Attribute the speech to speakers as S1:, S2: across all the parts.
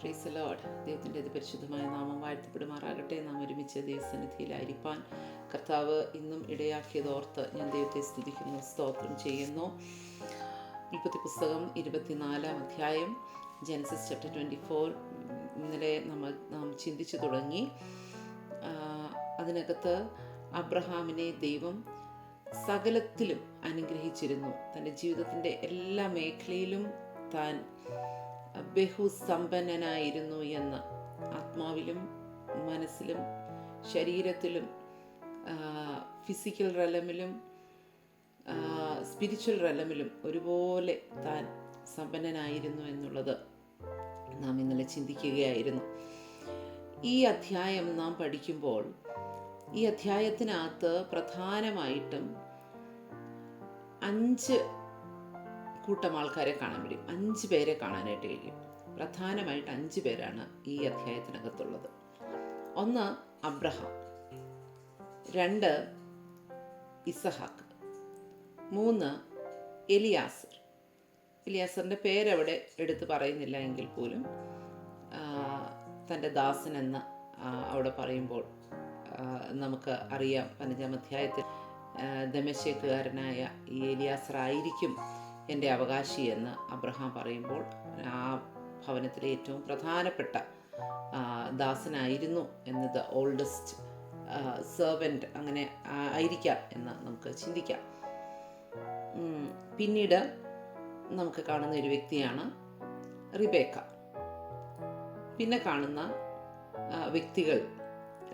S1: Praise Lord. ദൈവത്തിൻ്റെ പരിശുദ്ധമായ നാമം വാഴ്ത്തപ്പെടുമാറാകട്ടെ. നാം ഒരുമിച്ച് ദൈവസന്നിധിയിലായിരിക്കാൻ കർത്താവ് ഇന്നും ഇടയാക്കിയതോർത്ത് ഞാൻ ദൈവത്തെ സ്തുതിക്കുന്നു, സ്തോത്രം ചെയ്യുന്നു. ഉൽപ്പത്തി പുസ്തകം 24-ാം അധ്യായം, ജെനസിസ് ചാപ്റ്റർ 24 ഇന്നലെ നാം ചിന്തിച്ചു തുടങ്ങി. അതിനകത്ത് അബ്രഹാമിനെ ദൈവം സകലത്തിലും അനുഗ്രഹിച്ചിരുന്നു. തൻ്റെ ജീവിതത്തിൻ്റെ എല്ലാ മേഖലയിലും താൻ ബഹുസമ്പന്നനായിരുന്നു എന്ന്, ആത്മാവിലും മനസ്സിലും ശരീരത്തിലും ഫിസിക്കൽ റലമിലും സ്പിരിച്വൽ റലമിലും ഒരുപോലെ താൻ സമ്പന്നനായിരുന്നു എന്നുള്ളത് നാം ഇന്നലെ ചിന്തിക്കുകയായിരുന്നു. ഈ അധ്യായം നാം പഠിക്കുമ്പോൾ ഈ അധ്യായത്തിനകത്ത് പ്രധാനമായിട്ടും 5 കൂട്ടം ആൾക്കാരെ കാണാൻ കഴിയും. 5 പേരെ കാണാനായിട്ട് കഴിയും. പ്രധാനമായിട്ട് 5 പേരാണ് ഈ അധ്യായത്തിനകത്തുള്ളത്. 1 അബ്രഹാം, 2 ഇസഹാക്ക്, 3 എലിയാസർ. എലിയാസറിൻ്റെ പേരവിടെ എടുത്ത് പറയുന്നില്ല എങ്കിൽ പോലും തൻ്റെ ദാസൻ എന്ന് അവിടെ പറയുമ്പോൾ നമുക്ക് അറിയാം. 15-ാം അധ്യായത്തിൽ ദമശ്ശേക്കുകാരനായ ഈ എലിയാസർ ആയിരിക്കും എൻ്റെ അവകാശി എന്ന് അബ്രഹാം പറയുമ്പോൾ ആ ഭവനത്തിലെ ഏറ്റവും പ്രധാനപ്പെട്ട ദാസനായിരുന്നു എന്നത് ഓൾഡസ്റ്റ് സെർവൻ്റ് അങ്ങനെ ആയിരിക്കാം എന്ന് നമുക്ക് ചിന്തിക്കാം. പിന്നീട് നമുക്ക് കാണുന്ന ഒരു വ്യക്തിയാണ് റിബേക്ക. പിന്നെ കാണുന്ന വ്യക്തികൾ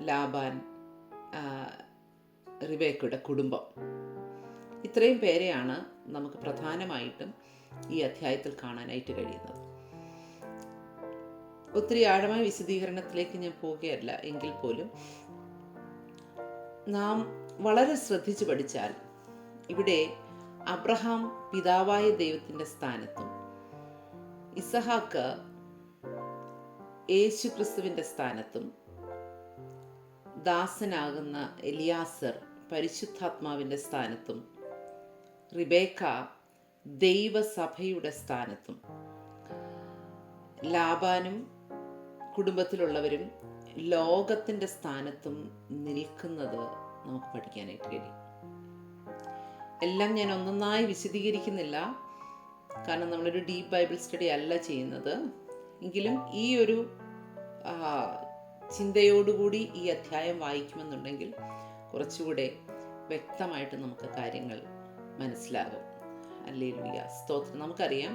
S1: ലാബാൻ, റിബേക്കയുടെ കുടുംബം. ഇത്രയും പേരെയാണ് നമുക്ക് പ്രധാനമായിട്ടും ഈ അധ്യായത്തിൽ കാണാനായിട്ട് കഴിയുന്നത്. ഒത്തിരി ആഴമായ വിശദീകരണത്തിലേക്ക് ഞാൻ പോവുകയല്ല എങ്കിൽ പോലും നാം വളരെ ശ്രദ്ധിച്ചു പഠിച്ചാൽ ഇവിടെ അബ്രഹാം പിതാവായ ദൈവത്തിൻ്റെ സ്ഥാനത്തും, ഇസഹാക്ക് യേശു ക്രിസ്തുവിൻ്റെ സ്ഥാനത്തും, ദാസനാകുന്ന എലിയാസർ പരിശുദ്ധാത്മാവിൻ്റെ സ്ഥാനത്തും, റിബേക്ക ദൈവസഭയുടെ സ്ഥാനത്തും, ലാബാനും കുടുംബത്തിലുള്ളവരും ലോകത്തിൻ്റെ സ്ഥാനത്തും നിൽക്കുന്നത് നമുക്ക് പഠിക്കാനായിട്ട് കഴിയും. എല്ലാം ഞാൻ ഒന്നൊന്നായി വിശദീകരിക്കുന്നില്ല, കാരണം നമ്മളൊരു ഡീപ്പ് ബൈബിൾ സ്റ്റഡി അല്ല ചെയ്യുന്നത്. എങ്കിലും ഈ ഒരു ചിന്തയോടുകൂടി ഈ അധ്യായം വായിക്കുമെന്നുണ്ടെങ്കിൽ കുറച്ചുകൂടെ വ്യക്തമായിട്ട് നമുക്ക് കാര്യങ്ങൾ മനസ്സിലാകും. ഹല്ലേലൂയ, സ്തോത്രം. നമുക്കറിയാം,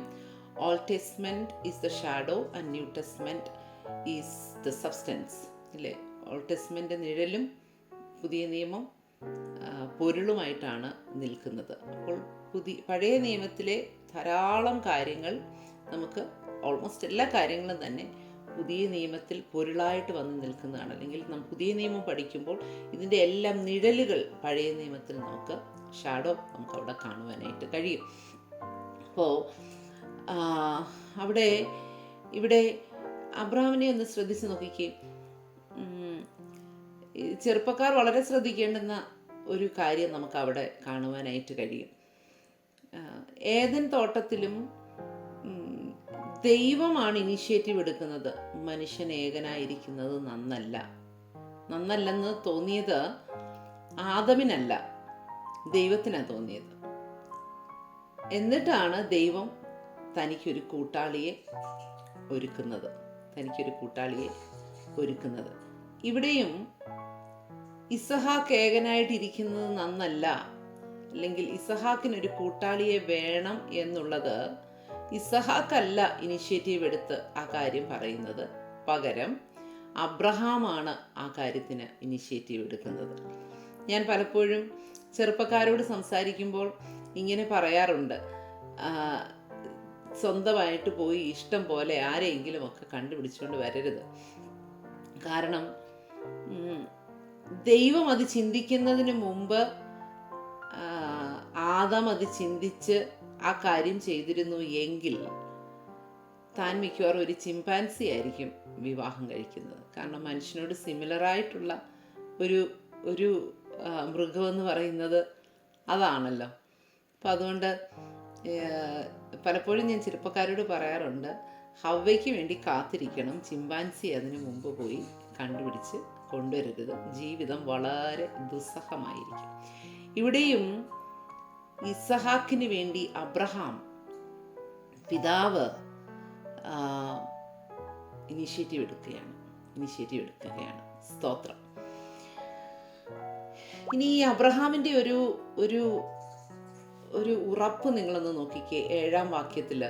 S1: old testament is the shadow and new testament is the substance, അല്ലേ? ഓൾഡ് ടെസ്റ്റ്മെന്റ് നിഴലും പുതിയ നിയമം പൊരുളുമായിട്ടാണ് നിൽക്കുന്നത്. അപ്പോൾ പഴയ നിയമത്തിലെ ധാരാളം കാര്യങ്ങൾ നമുക്ക്, ഓൾമോസ്റ്റ് എല്ലാ കാര്യങ്ങളും തന്നെ പുതിയ നിയമത്തിൽ പൊരുളായിട്ട് വന്ന് നിൽക്കുന്നതാണ്. അല്ലെങ്കിൽ നാം പുതിയ നിയമം പഠിക്കുമ്പോൾ ഇതിൻ്റെ എല്ലാം നിഴലുകൾ പഴയ നിയമത്തിൽ നമുക്ക്, ഷാഡോ നമുക്ക് അവിടെ കാണുവാനായിട്ട് കഴിയും. അപ്പോൾ ഇവിടെ അബ്രഹാമിനെ ഒന്ന് ശ്രദ്ധിച്ച് നോക്കിക്കേ. ചെറുപ്പക്കാർ വളരെ ശ്രദ്ധിക്കേണ്ടുന്ന ഒരു കാര്യം നമുക്ക് അവിടെ കാണുവാനായിട്ട് കഴിയും. ഏദൻ തോട്ടത്തിലും ദൈവമാണ് ഇനിഷ്യേറ്റീവ് എടുക്കുന്നത്. മനുഷ്യൻ ഏകനായിരിക്കുന്നത് നന്നല്ലെന്ന് തോന്നിയത് ആദമിനല്ല, ദൈവത്തിനാണ് തോന്നിയത്. എന്നിട്ടാണ് ദൈവം തനിക്കൊരു കൂട്ടാളിയെ ഒരുക്കുന്നത്. ഇവിടെയും ഇസഹാക്ക് ഏകനായിട്ടിരിക്കുന്നത് നന്നല്ല, അല്ലെങ്കിൽ ഇസഹാക്കിനൊരു കൂട്ടാളിയെ വേണം എന്നുള്ളത് ഇസഹാക്കല്ല ഇനിഷ്യേറ്റീവ് എടുത്ത് ആ കാര്യം പറയുന്നത്. പകരം അബ്രഹാമാണ് ആ കാര്യത്തിന് ഇനിഷ്യേറ്റീവ് എടുക്കുന്നത്. ഞാൻ പലപ്പോഴും ചെറുപ്പക്കാരോട് സംസാരിക്കുമ്പോൾ ഇങ്ങനെ പറയാറുണ്ട്, സ്വന്തമായിട്ട് പോയി ഇഷ്ടം പോലെ ആരെയെങ്കിലും ഒക്കെ കണ്ടുപിടിച്ചുകൊണ്ട് വരരുത്. കാരണം ദൈവം അത് ചിന്തിക്കുന്നതിന് മുമ്പ് ആദം അത് ചിന്തിച്ച് ആ കാര്യം ചെയ്തിരുന്നു എങ്കിൽ താൻ മിക്കവാറും ഒരു ചിമ്പാൻസി ആയിരിക്കും വിവാഹം കഴിക്കുന്നത്. കാരണം മനുഷ്യനോട് സിമിലറായിട്ടുള്ള ഒരു മൃഗമെന്ന് പറയുന്നത് അതാണല്ലോ. അപ്പം അതുകൊണ്ട് പലപ്പോഴും ഞാൻ ചെറുപ്പക്കാരോട് പറയാറുണ്ട്, ഹവ്വയ്ക്ക് വേണ്ടി കാത്തിരിക്കണം, ചിമ്പാൻസി അതിനു മുമ്പ് പോയി കണ്ടുപിടിച്ച് കൊണ്ടുവരരുത്. ജീവിതം വളരെ ദുസ്സഹമായിരിക്കും. ഇവിടെയും ഇസഹാക്കിന് വേണ്ടി അബ്രഹാം പിതാവ് ഇനിഷ്യേറ്റീവ് എടുക്കുകയാണ്. സ്തോത്രം. ഇനി ഈ അബ്രഹാമിൻ്റെ ഒരു ഉറപ്പ് നിങ്ങളൊന്ന് നോക്കിക്കേ. 7-ാം വാക്യത്തിൽ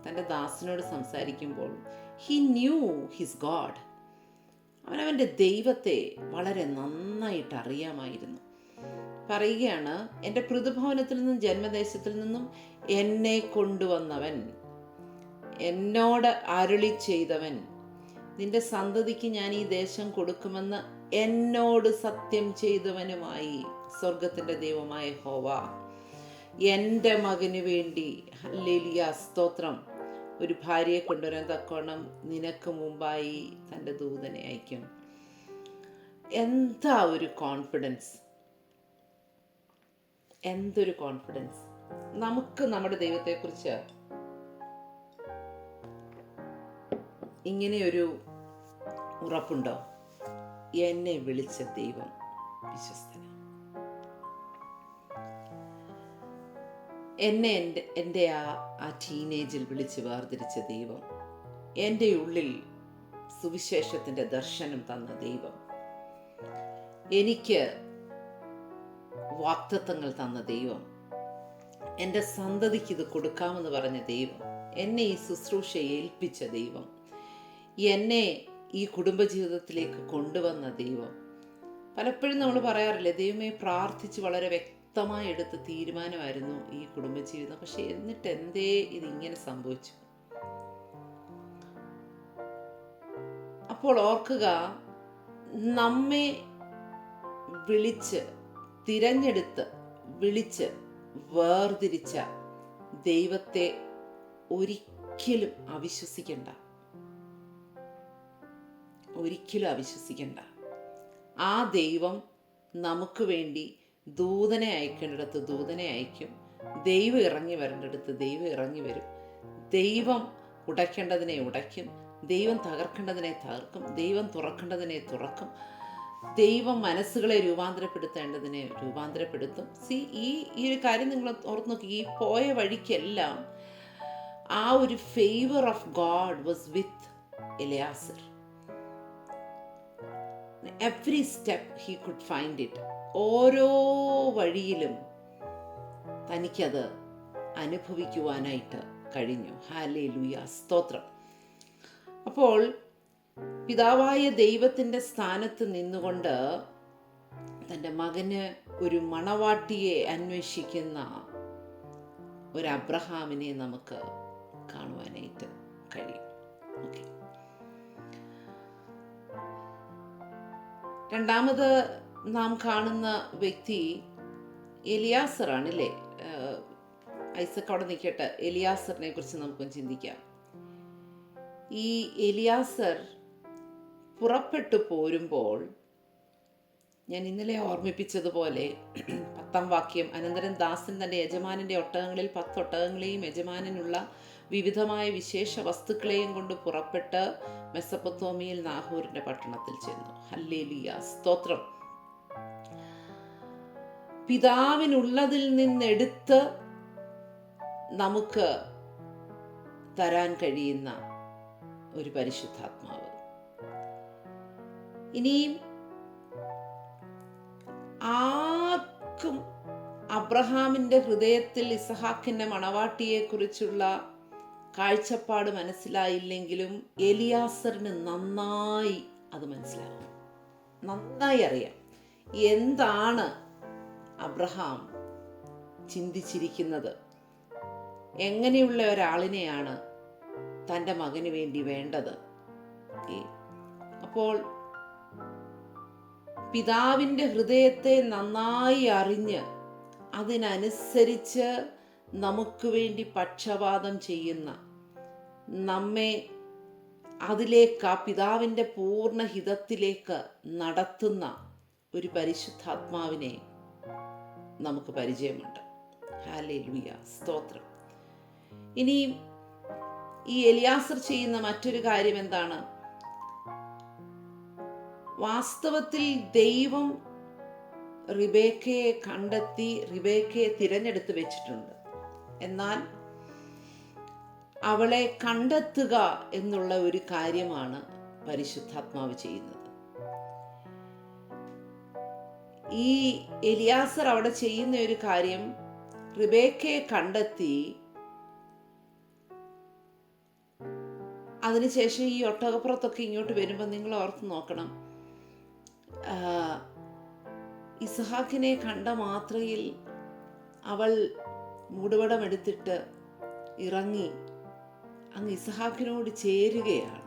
S1: തൻ്റെ ദാസനോട് സംസാരിക്കുമ്പോൾ ഹി ന്യൂ ഹിസ് ഗോഡ്, അവനവൻ്റെ ദൈവത്തെ വളരെ നന്നായിട്ട് അറിയാമായിരുന്നു. പറയുകയാണ്, എൻ്റെ പിതൃഭവനത്തിൽ നിന്നും ജന്മദേശത്തിൽ നിന്നും എന്നെ കൊണ്ടുവന്നവൻ, എന്നോട് അരുളി ചെയ്തവൻ, നിന്റെ സന്തതിക്ക് ഞാൻ ഈ ദേശം കൊടുക്കുമെന്ന് എന്നോട് സത്യം ചെയ്തവനുമായി സ്വർഗത്തിൻ്റെ ദൈവമായ യഹോവ എൻ്റെ മകന് വേണ്ടി, ഹല്ലേലൂയ, സ്തോത്രം, ഒരു ഭാര്യയെ കൊണ്ടുവരാൻ തക്കോണം നിനക്ക് മുമ്പായി തൻ്റെ ദൂതനെ അയക്കും. എന്താ ഒരു കോൺഫിഡൻസ്, എന്തൊരു കോൺഫിഡൻസ്! നമുക്ക് നമ്മുടെ ദൈവത്തെക്കുറിച്ച് ഇങ്ങനെയൊരു ഉറപ്പുണ്ടോ? എന്നെ വിളിച്ച ദൈവം വിശ്വസ്തനാണ്. എന്നെ എൻ്റെ ആ ടീനേജിൽ വിളിച്ച് വേർതിരിച്ച ദൈവം, എൻ്റെ ഉള്ളിൽ സുവിശേഷത്തിൻ്റെ ദർശനം തന്ന ദൈവം, എനിക്ക് വാഗ്ദത്തങ്ങൾ തന്ന ദൈവം, എൻ്റെ സന്തതിക്ക് ഇത് കൊടുക്കാമെന്ന് പറഞ്ഞ ദൈവം, എന്നെ ഈ ശുശ്രൂഷയെ ഏൽപ്പിച്ച ദൈവം, എന്നെ ഈ കുടുംബജീവിതത്തിലേക്ക് കൊണ്ടുവന്ന ദൈവം. പലപ്പോഴും നമ്മൾ പറയാറില്ലേ, ദൈവമേ, പ്രാർത്ഥിച്ച് വളരെ വ്യക്തമായി എടുത്ത തീരുമാനമായിരുന്നു ഈ കുടുംബജീവിതം, പക്ഷെ എന്നിട്ട് എന്തേ ഇതിങ്ങനെ സംഭവിച്ചു? അപ്പോൾ ഓർക്കുക, നമ്മെ വിളിച്ച് തിരഞ്ഞെടുത്ത് വിളിച്ച് വേർതിരിച്ച ദൈവത്തെ ഒരിക്കലും അവിശ്വസിക്കണ്ട. ആ ദൈവം നമുക്ക് വേണ്ടി ദൂതനെ അയക്കേണ്ടിടത്ത് ദൂതനെ അയക്കും. ദൈവം ഇറങ്ങി വരേണ്ടിടത്ത് ദൈവം ഇറങ്ങി വരും. ദൈവം ഉടയ്ക്കേണ്ടതിനെ ഉടയ്ക്കും. ദൈവം തകർക്കേണ്ടതിനെ തകർക്കും. ദൈവം തുറക്കേണ്ടതിനെ തുറക്കും. ദൈവം മനസ്സുകളെ രൂപാന്തരപ്പെടുത്തേണ്ടതിനെ രൂപാന്തരപ്പെടുത്തും. ഈ ഒരു കാര്യം നിങ്ങൾ ഓർത്ത് നോക്കി. ഈ പോയ വഴിക്കെല്ലാം ആ ഒരു favour of God was with Eleazar. Every step he could find it. ഓരോ വഴിയിലും തനിക്കത് അനുഭവിക്കുവാനായിട്ട് കഴിഞ്ഞു. ഹല്ലേലൂയ, സ്തോത്രം. അപ്പോൾ പിതാവായ ദൈവത്തിൻ്റെ സ്ഥാനത്ത് നിന്നുകൊണ്ട് തൻ്റെ മകന് ഒരു മണവാട്ടിയെ അന്വേഷിക്കുന്ന ഒരു അബ്രഹാമിനെ നമുക്ക് കാണുവാനായിട്ട് കഴിയും. ഓക്കെ, രണ്ടാമത് നാം കാണുന്ന വ്യക്തി എലിയാസറാണ്, അല്ലേ? ഐസക് അവിടെ നിൽക്കട്ടെ. എലിയാസറിനെ കുറിച്ച് നമുക്കൊന്ന് ചിന്തിക്കാം. ഈ എലിയാസർ പുറപ്പെട്ടു പോരുമ്പോൾ ഞാൻ ഇന്നലെ ഓർമ്മിപ്പിച്ചതുപോലെ 10-ാം വാക്യം, അനന്തരം ദാസൻ തൻ്റെ യജമാനൻ്റെ ഒട്ടകങ്ങളിൽ 10 ഒട്ടകങ്ങളെയും യജമാനനുള്ള വിവിധമായ വിശേഷ വസ്തുക്കളെയും കൊണ്ട് പുറപ്പെട്ട് മെസൊപ്പൊത്താമിയയിൽ നാഹോരിൻ്റെ പട്ടണത്തിൽ ചെന്നു. ഹല്ലേലൂയ, സ്തോത്രം. പിതാവിനുള്ളതിൽ നിന്നെടുത്ത് നമുക്ക് തരാൻ കഴിയുന്ന ഒരു പരിശുദ്ധാത്മാവ്. ഇനിയും ആർക്കും അബ്രഹാമിൻ്റെ ഹൃദയത്തിൽ ഇസഹാക്കിൻ്റെ മണവാട്ടിയെക്കുറിച്ചുള്ള കാഴ്ചപ്പാട് മനസ്സിലായില്ലെങ്കിലും എലിയാസറിന് നന്നായി അത് മനസ്സിലാകും. നന്നായി അറിയാം എന്താണ് അബ്രഹാം ചിന്തിച്ചിരിക്കുന്നത്, എങ്ങനെയുള്ള ഒരാളിനെയാണ് തൻ്റെ മകന് വേണ്ടി വേണ്ടത്. അപ്പോൾ പിതാവിൻ്റെ ഹൃദയത്തെ നന്നായി അറിഞ്ഞ് അതിനനുസരിച്ച് നമുക്ക് വേണ്ടി പക്ഷപാതം ചെയ്യുന്ന, നമ്മെ അതിലേക്ക് ആ പിതാവിൻ്റെ പൂർണ്ണ ഹിതത്തിലേക്ക് നടത്തുന്ന ഒരു പരിശുദ്ധാത്മാവിനെ നമുക്ക് പരിചയമുണ്ട്. ഹല്ലേലൂയ, സ്തോത്രം. ഇനി ഈ എലിയാസർ ചെയ്യുന്ന മറ്റൊരു കാര്യം എന്താണ്? വാസ്തവത്തിൽ ദൈവം റിബേക്കയെ കണ്ടെത്തി റിബേക്കയെ തിരഞ്ഞെടുത്ത് വെച്ചിട്ടുണ്ട്. എന്നാൽ അവളെ കണ്ടെത്തുക എന്നുള്ള ഒരു കാര്യമാണ് പരിശുദ്ധാത്മാവ് ചെയ്യുന്നത്. ഈ എലിയാസർ അവിടെ ചെയ്യുന്ന ഒരു കാര്യം, റിബേക്കയെ കണ്ടെത്തി അതിനുശേഷം ഈ ഒട്ടകപ്പുറത്തൊക്കെ ഇങ്ങോട്ട് വരുമ്പോൾ നിങ്ങൾ ഓർത്ത് നോക്കണം, ഇസ്ഹാക്കിനെ കണ്ട മാത്രയിൽ അവൾ മൂടുപടം എടുത്തിട്ട് ഇറങ്ങി അങ്ങ് ഇസ്ഹാക്കിനോട് ചേരുകയാണ്.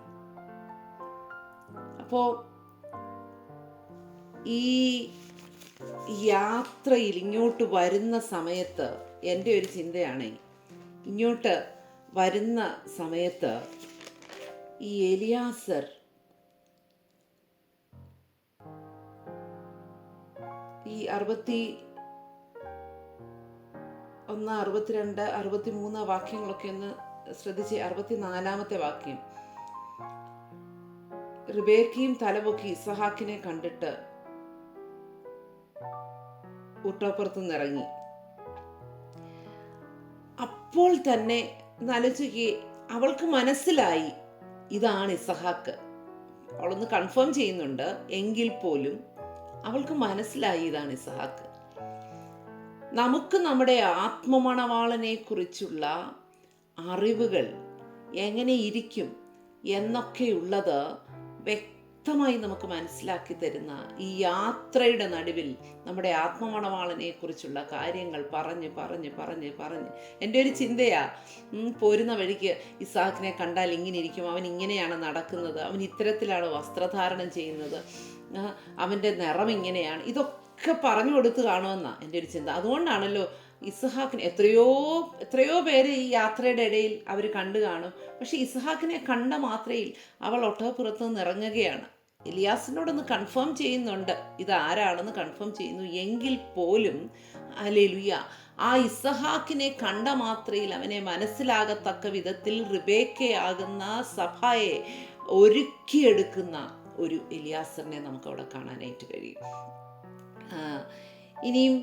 S1: അപ്പോൾ ഈ യാത്രയിൽ ഇങ്ങോട്ട് വരുന്ന സമയത്ത് എൻ്റെ ഒരു ചിന്തയാണ്, ഇങ്ങോട്ട് വരുന്ന സമയത്ത് ഈ എലിയാസർ ഈ 61, 62, 63 വാക്യങ്ങളൊക്കെ ഒന്ന് ശ്രദ്ധിച്ച്. 64 വാക്യം, റിബേക്കയും തലപൊക്കി ഇസ്ഹാക്കിനെ കണ്ടിട്ട് ഒട്ടകപ്പുറത്തു നിന്നിറങ്ങി. അപ്പോൾ തന്നെ ആലോചിക്കുക, അവൾക്ക് മനസ്സിലായി ഇതാണ് ഇസ്ഹാക്ക്. അവളൊന്ന് കൺഫേം ചെയ്യുന്നുണ്ട്, എങ്കിൽ പോലും അവൾക്ക് മനസ്സിലായി ഇതാണ് ഇസ്ഹാക്ക്. നമുക്ക് നമ്മുടെ ആത്മമണവാളനെ കുറിച്ചുള്ള അറിവുകൾ എങ്ങനെ ഇരിക്കും എന്നൊക്കെയുള്ളത് വ്യക്തമായി നമുക്ക് മനസ്സിലാക്കി തരുന്ന ഈ യാത്രയുടെ നടുവിൽ നമ്മുടെ ആത്മമണവാളനെ കുറിച്ചുള്ള കാര്യങ്ങൾ പറഞ്ഞ് പറഞ്ഞ് പറഞ്ഞ് പറഞ്ഞ് എൻ്റെ ഒരു ചിന്തയാ, പോരുന്ന വഴിക്ക് ഇസ്ഹാക്കിനെ കണ്ടാൽ ഇങ്ങനെ ഇരിക്കും, അവൻ ഇങ്ങനെയാണ് നടക്കുന്നത്, അവൻ ഇത്തരത്തിലാണ് വസ്ത്രധാരണം ചെയ്യുന്നത്, അവൻ്റെ നിറം ഇങ്ങനെയാണ്, ഇതൊക്കെ പറഞ്ഞു കൊടുത്ത് കാണുമെന്നാണ് എൻ്റെ ഒരു ചിന്ത. അതുകൊണ്ടാണല്ലോ ഇസ്ഹാക്കിനെ എത്രയോ പേര് ഈ യാത്രയുടെ ഇടയിൽ അവർ കണ്ടു കാണും. പക്ഷെ ഇസ്ഹാക്കിനെ കണ്ട മാത്രയിൽ അവൾ ഒട്ടകപ്പുറത്ത് നിന്ന് ഇറങ്ങുകയാണ്. എലിയാസിനോടൊന്ന് കൺഫേം ചെയ്യുന്നുണ്ട്, ഇതാരാണെന്ന് കൺഫേം ചെയ്യുന്നു. എങ്കിൽ പോലും ഹല്ലേലൂയ, ആ ഇസ്ഹാക്കിനെ കണ്ട മാത്രയിൽ അവനെ മനസ്സിലാകത്തക്ക വിധത്തിൽ റിബേക്കയാകുന്ന സഭയെ ഒരുക്കിയെടുക്കുന്ന ഒരു എലിയാസറിനെ നമുക്കവിടെ കാണാനായിട്ട് കഴിയും. ഇനിയും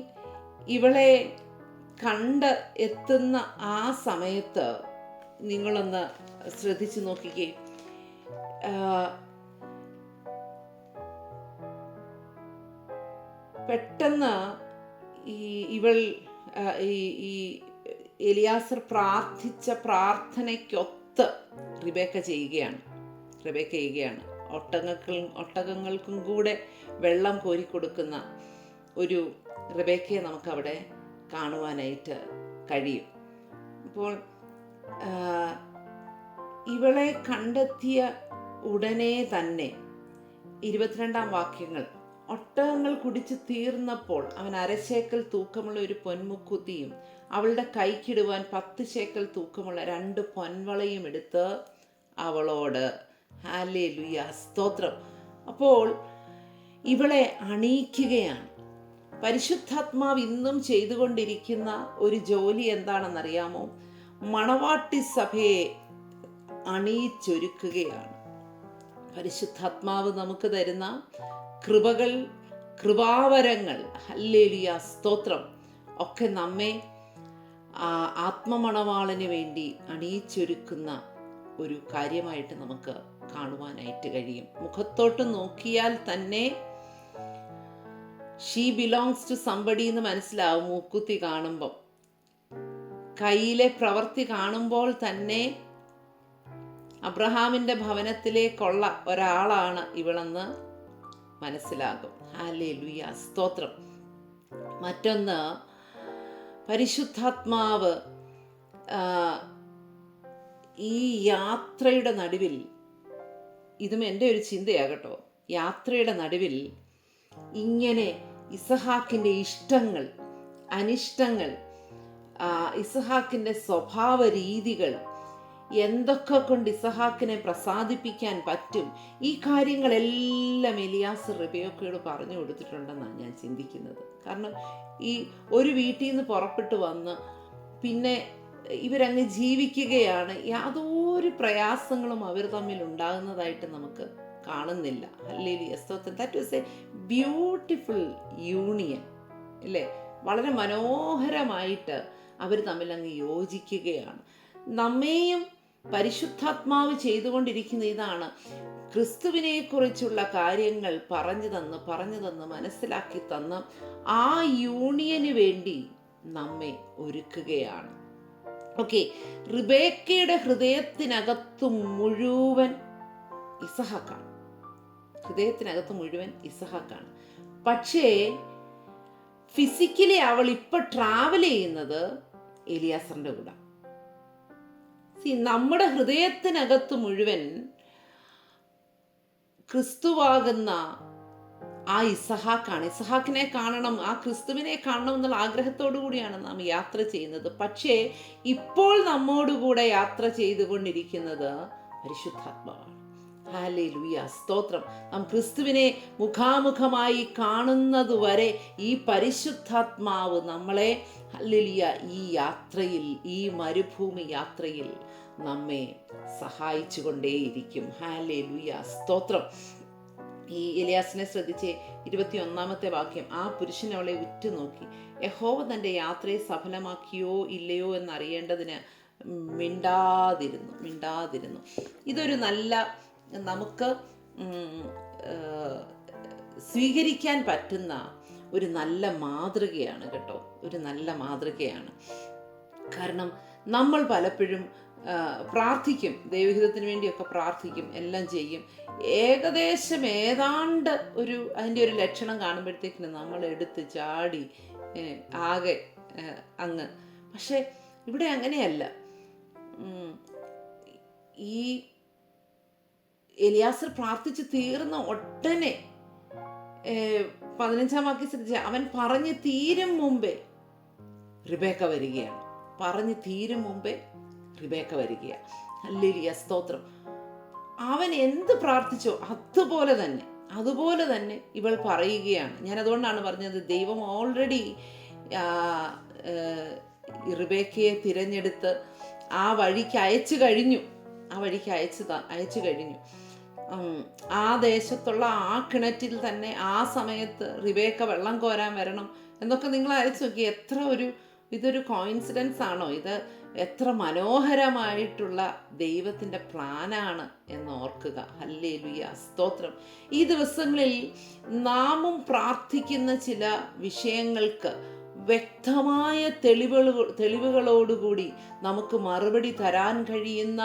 S1: ഇവളെ കണ്ട് എത്തുന്ന ആ സമയത്ത് നിങ്ങളൊന്ന് ശ്രദ്ധിച്ചു നോക്കിക്കേ. പെട്ടെന്ന് ഇവൾ ഈ എലിയാസർ പ്രാർത്ഥിച്ച പ്രാർത്ഥനയ്ക്കൊത്ത് റിബേക്ക ചെയ്യുകയാണ്. ഒട്ടകങ്ങൾക്കും കൂടെ വെള്ളം കോരിക്കൊടുക്കുന്ന ഒരു റിബേക്കയെ നമുക്കവിടെ കാണുവാനായിട്ട് കഴിയും. അപ്പോൾ ഇവളെ കണ്ടെത്തിയ ഉടനെ തന്നെ 22 വാക്യങ്ങൾ, ഒട്ടകങ്ങൾ കുടിച്ച് തീർന്നപ്പോൾ അവൻ 1/2 ശേക്കൽ തൂക്കമുള്ള ഒരു പൊന്മുക്കുത്തിയും അവളുടെ കൈക്കിടുവാൻ 10 ശേക്കൽ തൂക്കമുള്ള 2 പൊൻവളയും എടുത്ത് അവളോട്, ഹല്ലേലൂയ, സ്തോത്രം. അപ്പോൾ ഇവളെ അണിയിക്കുകയാണ്. പരിശുദ്ധാത്മാവ് ഇന്നും ചെയ്തുകൊണ്ടിരിക്കുന്ന ഒരു ജോലി എന്താണെന്നറിയാമോ? മണവാട്ടി സഭയെ അണിയിച്ചൊരുക്കുകയാണ്. പരിശുദ്ധാത്മാവ് നമുക്ക് തരുന്ന കൃപകൾ, കൃപാവരങ്ങൾ, ഹല്ലേലൂയ, സ്തോത്രം, ഒക്കെ നമ്മെ ആത്മമണവാളന് വേണ്ടി അണിയിച്ചൊരുക്കുന്ന ഒരു കാര്യമായിട്ട് നമുക്ക് കാണുവാനായിട്ട് കഴിയും. മുഖത്തോട്ട് നോക്കിയാൽ തന്നെ ഷീ ബിലോങ്സ് ടു സംബഡി എന്ന് മനസ്സിലാവും. മൂക്കുത്തി കാണുമ്പം, കയ്യിലെ പ്രവൃത്തി കാണുമ്പോൾ തന്നെ അബ്രഹാമിൻ്റെ ഭവനത്തിലേക്കുള്ള ഒരാളാണ് ഇവളെന്ന് മനസ്സിലാകും. ഹല്ലേലൂയ, സ്തോത്രം. മറ്റൊന്ന്, പരിശുദ്ധാത്മാവ് ഈ യാത്രയുടെ നടുവിൽ, ഇതും എൻ്റെ ഒരു ചിന്തയാകട്ടോ, യാത്രയുടെ നടുവിൽ ഇങ്ങനെ ഇസ്ഹാക്കിൻ്റെ ഇഷ്ടങ്ങൾ, അനിഷ്ടങ്ങൾ, ഇസ്ഹാക്കിൻ്റെ സ്വഭാവ രീതികൾ, എന്തൊക്കെ കൊണ്ട് ഇസ്ഹാക്കിനെ പ്രസാദിപ്പിക്കാൻ പറ്റും, ഈ കാര്യങ്ങളെല്ലാം എലിയാസർ റിബേക്കയോട് പറഞ്ഞു കൊടുത്തിട്ടുണ്ടെന്നാണ് ഞാൻ ചിന്തിക്കുന്നത്. കാരണം ഈ ഒരു വീട്ടിൽ നിന്ന് പുറപ്പെട്ടു വന്ന് പിന്നെ ഇവരങ്ങ് ജീവിക്കുകയാണ്. യാതൊരു ഒരു പ്രയാസങ്ങളും അവർ തമ്മിൽ ഉണ്ടാകുന്നതായിട്ട് നമുക്ക് കാണുന്നില്ല. ഹല്ലേലൂയ, സ്തോത്രം. That was A beautiful union, അല്ലേ? വളരെ മനോഹരമായിട്ട് അവർ തമ്മിൽ അങ്ങ് യോജിക്കുകയാണ്. നമ്മെയും പരിശുദ്ധാത്മാവ് ചെയ്തുകൊണ്ടിരിക്കുന്ന ഇതാണ്, ക്രിസ്തുവിനെ കുറിച്ചുള്ള കാര്യങ്ങൾ പറഞ്ഞു തന്ന് മനസ്സിലാക്കി തന്ന് ആ യൂണിയന് വേണ്ടി നമ്മെ ഒരുക്കുകയാണ്. ഓക്കെ, റിബേക്കയുടെ ഹൃദയത്തിനകത്ത് മുഴുവൻ ഇസഹാക്കാണ്. പക്ഷേ ഫിസിക്കലി അവൾ ഇപ്പൊ ട്രാവൽ ചെയ്യുന്നത് എലിയാസറിന്റെ കൂടെ. നമ്മുടെ ഹൃദയത്തിനകത്ത് മുഴുവൻ ക്രിസ്തുവാകുന്ന ആ ഇസഹാക്കിനെ കാണണം, ആ ക്രിസ്തുവിനെ കാണണം എന്നുള്ള ആഗ്രഹത്തോടു കൂടിയാണ് നാം യാത്ര ചെയ്യുന്നത്. പക്ഷേ ഇപ്പോൾ നമ്മോടുകൂടെ യാത്ര ചെയ്തുകൊണ്ടിരിക്കുന്നത് പരിശുദ്ധാത്മാവാണ്. ഹല്ലേലൂയ, സ്തോത്രം. നാം ക്രിസ്തുവിനെ മുഖാമുഖമായി കാണുന്നതുവരെ ഈ പരിശുദ്ധാത്മാവ് നമ്മളെ, ഹല്ലേലൂയ, ഈ യാത്രയിൽ, ഈ മരുഭൂമി യാത്രയിൽ നമ്മെ സഹായിച്ചു കൊണ്ടേയിരിക്കും. ഹല്ലേലൂയ, സ്തോത്രം. ഈ എലിയാസിനെ ശ്രദ്ധിച്ച് 21 വാക്യം, ആ പുരുഷൻ അവളെ ഉറ്റുനോക്കി, യഹോവ തൻ്റെ യാത്രയെ സഫലമാക്കിയോ ഇല്ലയോ എന്നറിയേണ്ടതിന് മിണ്ടാതിരുന്നു. ഇതൊരു നല്ല, നമുക്ക് സ്വീകരിക്കാൻ പറ്റുന്ന ഒരു നല്ല മാതൃകയാണ് കേട്ടോ, ഒരു നല്ല മാതൃകയാണ്. കാരണം നമ്മൾ പലപ്പോഴും പ്രാർത്ഥിക്കും, ദൈവഹിതത്തിന് വേണ്ടിയൊക്കെ പ്രാർത്ഥിക്കും, എല്ലാം ചെയ്യും. ഏതാണ്ട് അതിൻ്റെ ഒരു ലക്ഷണം കാണുമ്പോഴത്തേക്കിന് നമ്മൾ എടുത്ത് ചാടി ആകെ അങ്ങ്. പക്ഷെ ഇവിടെ അങ്ങനെയല്ല. ഈ എലിയാസർ പ്രാർത്ഥിച്ച് തീർന്ന ഉടനെ 15 വാക്യം ശ്രദ്ധിച്ച, അവൻ പറഞ്ഞു തീരും മുമ്പേ റിബേക്ക വരികയാണ്. ഹല്ലേലൂയ, സ്തോത്രം. അവൻ എന്ത് പ്രാർത്ഥിച്ചോ അതുപോലെ തന്നെ ഇവൾ പറയുകയാണ്. ഞാൻ അതുകൊണ്ടാണ് പറഞ്ഞത്, ദൈവം ഓൾറെഡി റിബേക്കയെ തിരഞ്ഞെടുത്ത് ആ വഴിക്ക് അയച്ചു കഴിഞ്ഞു. ആ ദേശത്തുള്ള ആ കിണറ്റിൽ തന്നെ ആ സമയത്ത് റിബേക്ക വെള്ളം കോരാൻ വരണം എന്നൊക്കെ നിങ്ങൾ അയച്ചു നോക്കി. ഇതൊരു കോയിൻസിഡൻസ് ആണോ? ഇത് എത്ര മനോഹരമായിട്ടുള്ള ദൈവത്തിൻ്റെ പ്ലാനാണ് എന്ന് ഓർക്കുക. ഹല്ലേലൂയ, സ്തോത്രം. ഈ ദിവസങ്ങളിൽ നാമും പ്രാർത്ഥിക്കുന്ന ചില വിഷയങ്ങൾക്ക് വ്യക്തമായ തെളിവുകളോടുകൂടി നമുക്ക് മറുപടി തരാൻ കഴിയുന്ന,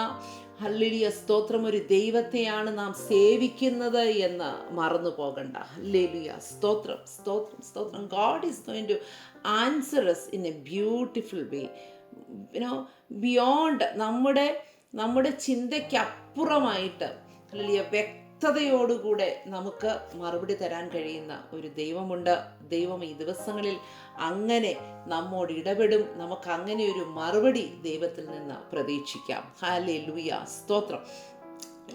S1: ഹല്ലേലൂയ, സ്തോത്രം, ഒരു ദൈവത്തെയാണ് നാം സേവിക്കുന്നത് എന്ന് മറന്നു പോകണ്ട. ഹല്ലേലൂയ, സ്തോത്രം. God is going to answer us in a beautiful way. Beyond നമ്മുടെ ചിന്തയ്ക്കപ്പുറമായിട്ട്, ഹല്ലേലൂയ, വ്യക്തതയോടുകൂടെ നമുക്ക് മറുപടി തരാൻ കഴിയുന്ന ഒരു ദൈവമുണ്ട്. ദൈവം ഈ ദിവസങ്ങളിൽ അങ്ങനെ നമ്മോട് ഇടപെടും. നമുക്ക് അങ്ങനെ ഒരു മറുപടി ദൈവത്തിൽ നിന്ന് പ്രതീക്ഷിക്കാം. ഹല്ലേലൂയ, സ്തോത്രം.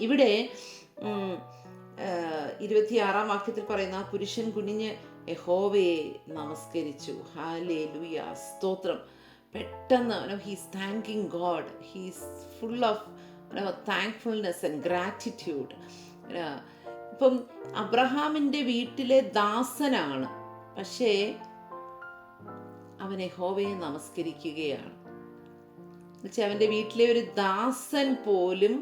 S1: ഇവിടെ 26 വാക്യത്തിൽ പറയുന്ന, ആ പുരുഷൻ കുനിഞ്ഞ് യഹോവയെ നമസ്കരിച്ചു. ഹല്ലേലൂയ, സ്തോത്രം. പെട്ടെന്ന് he's thanking God. He's full of thankfulness and gratitude. ഇപ്പം അബ്രഹാമിൻ്റെ വീട്ടിലെ ദാസനാണ്, പക്ഷേ അവൻ യഹോവയെ നമസ്കരിക്കുകയാണ്. എന്നുവെച്ചാൽ അവൻ്റെ വീട്ടിലെ ഒരു ദാസൻ പോലും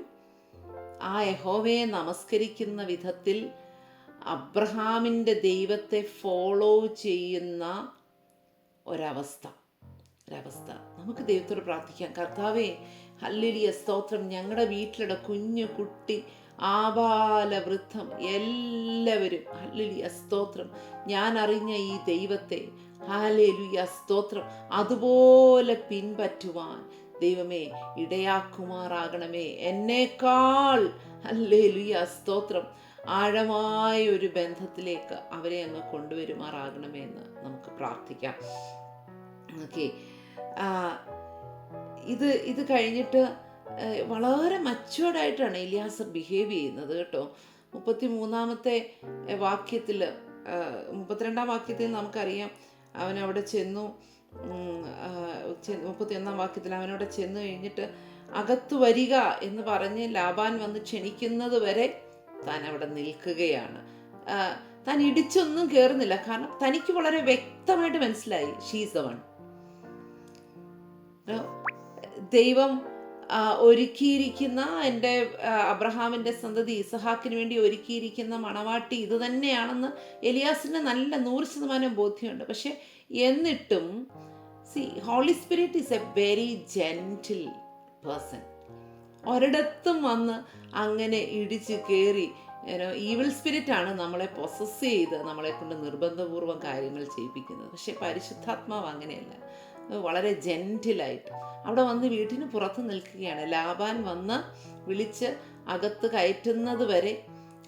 S1: ആ യഹോവയെ നമസ്കരിക്കുന്ന വിധത്തിൽ അബ്രഹാമിൻ്റെ ദൈവത്തെ ഫോളോ ചെയ്യുന്ന ഒരവസ്ഥ. നമുക്ക് ദൈവത്തോട് പ്രാർത്ഥിക്കാം, കർത്താവേ, ഹല്ലേലൂയ, സ്തോത്രം. ഞങ്ങളുടെ വീട്ടിലുള്ള കുഞ്ഞു കുട്ടി, ആബാലവൃദ്ധം, എല്ലാവരും, ഹല്ലേലൂയ, സ്തോത്രം, ഞാൻ അറിഞ്ഞ ഈ ദൈവത്തെ, ഹല്ലേലൂയ, സ്തോത്രം, അതുപോലെ പിൻപറ്റുവാൻ ദൈവമേ ഇടയാക്കുമാറാകണമേ. എന്നേക്കാൾ, ഹല്ലേലൂയ, സ്തോത്രം, ആഴമായ ഒരു ബന്ധത്തിലേക്ക് അവരെ അങ്ങ് കൊണ്ടുവരുമാറാകണമേ എന്ന് നമുക്ക് പ്രാർത്ഥിക്കാം. ഓക്കെ, ഇത് കഴിഞ്ഞിട്ട് വളരെ മച്ചുവേർഡായിട്ടാണ് എലിയാസർ ബിഹേവ് ചെയ്യുന്നത് കേട്ടോ. 33 വാക്യത്തിൽ, 32 വാക്യത്തിൽ നമുക്കറിയാം, അവനവിടെ ചെന്നു. 31 വാക്യത്തിൽ അവനവിടെ ചെന്ന് കഴിഞ്ഞിട്ട് അകത്തു വരിക എന്ന് പറഞ്ഞ് ലാബാൻ വന്ന് ക്ഷണിക്കുന്നത് വരെ താൻ അവിടെ നിൽക്കുകയാണ്. താൻ ഇടിച്ചൊന്നും കയറുന്നില്ല, കാരണം തനിക്ക് വളരെ വ്യക്തമായിട്ട് മനസ്സിലായി ഷീസ് ദ വൺ. ദൈവം ഒരുക്കിയിരിക്കുന്ന എൻ്റെ അബ്രഹാമിൻ്റെ സന്തതി ഇസഹാക്കിന് വേണ്ടി ഒരുക്കിയിരിക്കുന്ന മണവാട്ടി ഇത് തന്നെയാണെന്ന് എലിയാസിന് നല്ല 100% ബോധ്യമുണ്ട്. പക്ഷെ എന്നിട്ടും Holy Spirit is a very gentle person. ഒരിടത്തും വന്ന് അങ്ങനെ ഇടിച്ച് കയറി ഈവിൾ സ്പിരിറ്റാണ് നമ്മളെ പൊസസ് ചെയ്ത് നമ്മളെ കൊണ്ട് നിർബന്ധപൂർവ്വം കാര്യങ്ങൾ ചെയ്യിപ്പിക്കുന്നത്. പക്ഷെ പരിശുദ്ധാത്മാവ് അങ്ങനെയല്ല, വളരെ ജെന്റിലായിട്ട് അവിടെ വന്ന് വീട്ടിന് പുറത്ത് നിൽക്കുകയാണ്. ലാബാൻ വന്ന് വിളിച്ച് അകത്ത് കയറ്റുന്നത് വരെ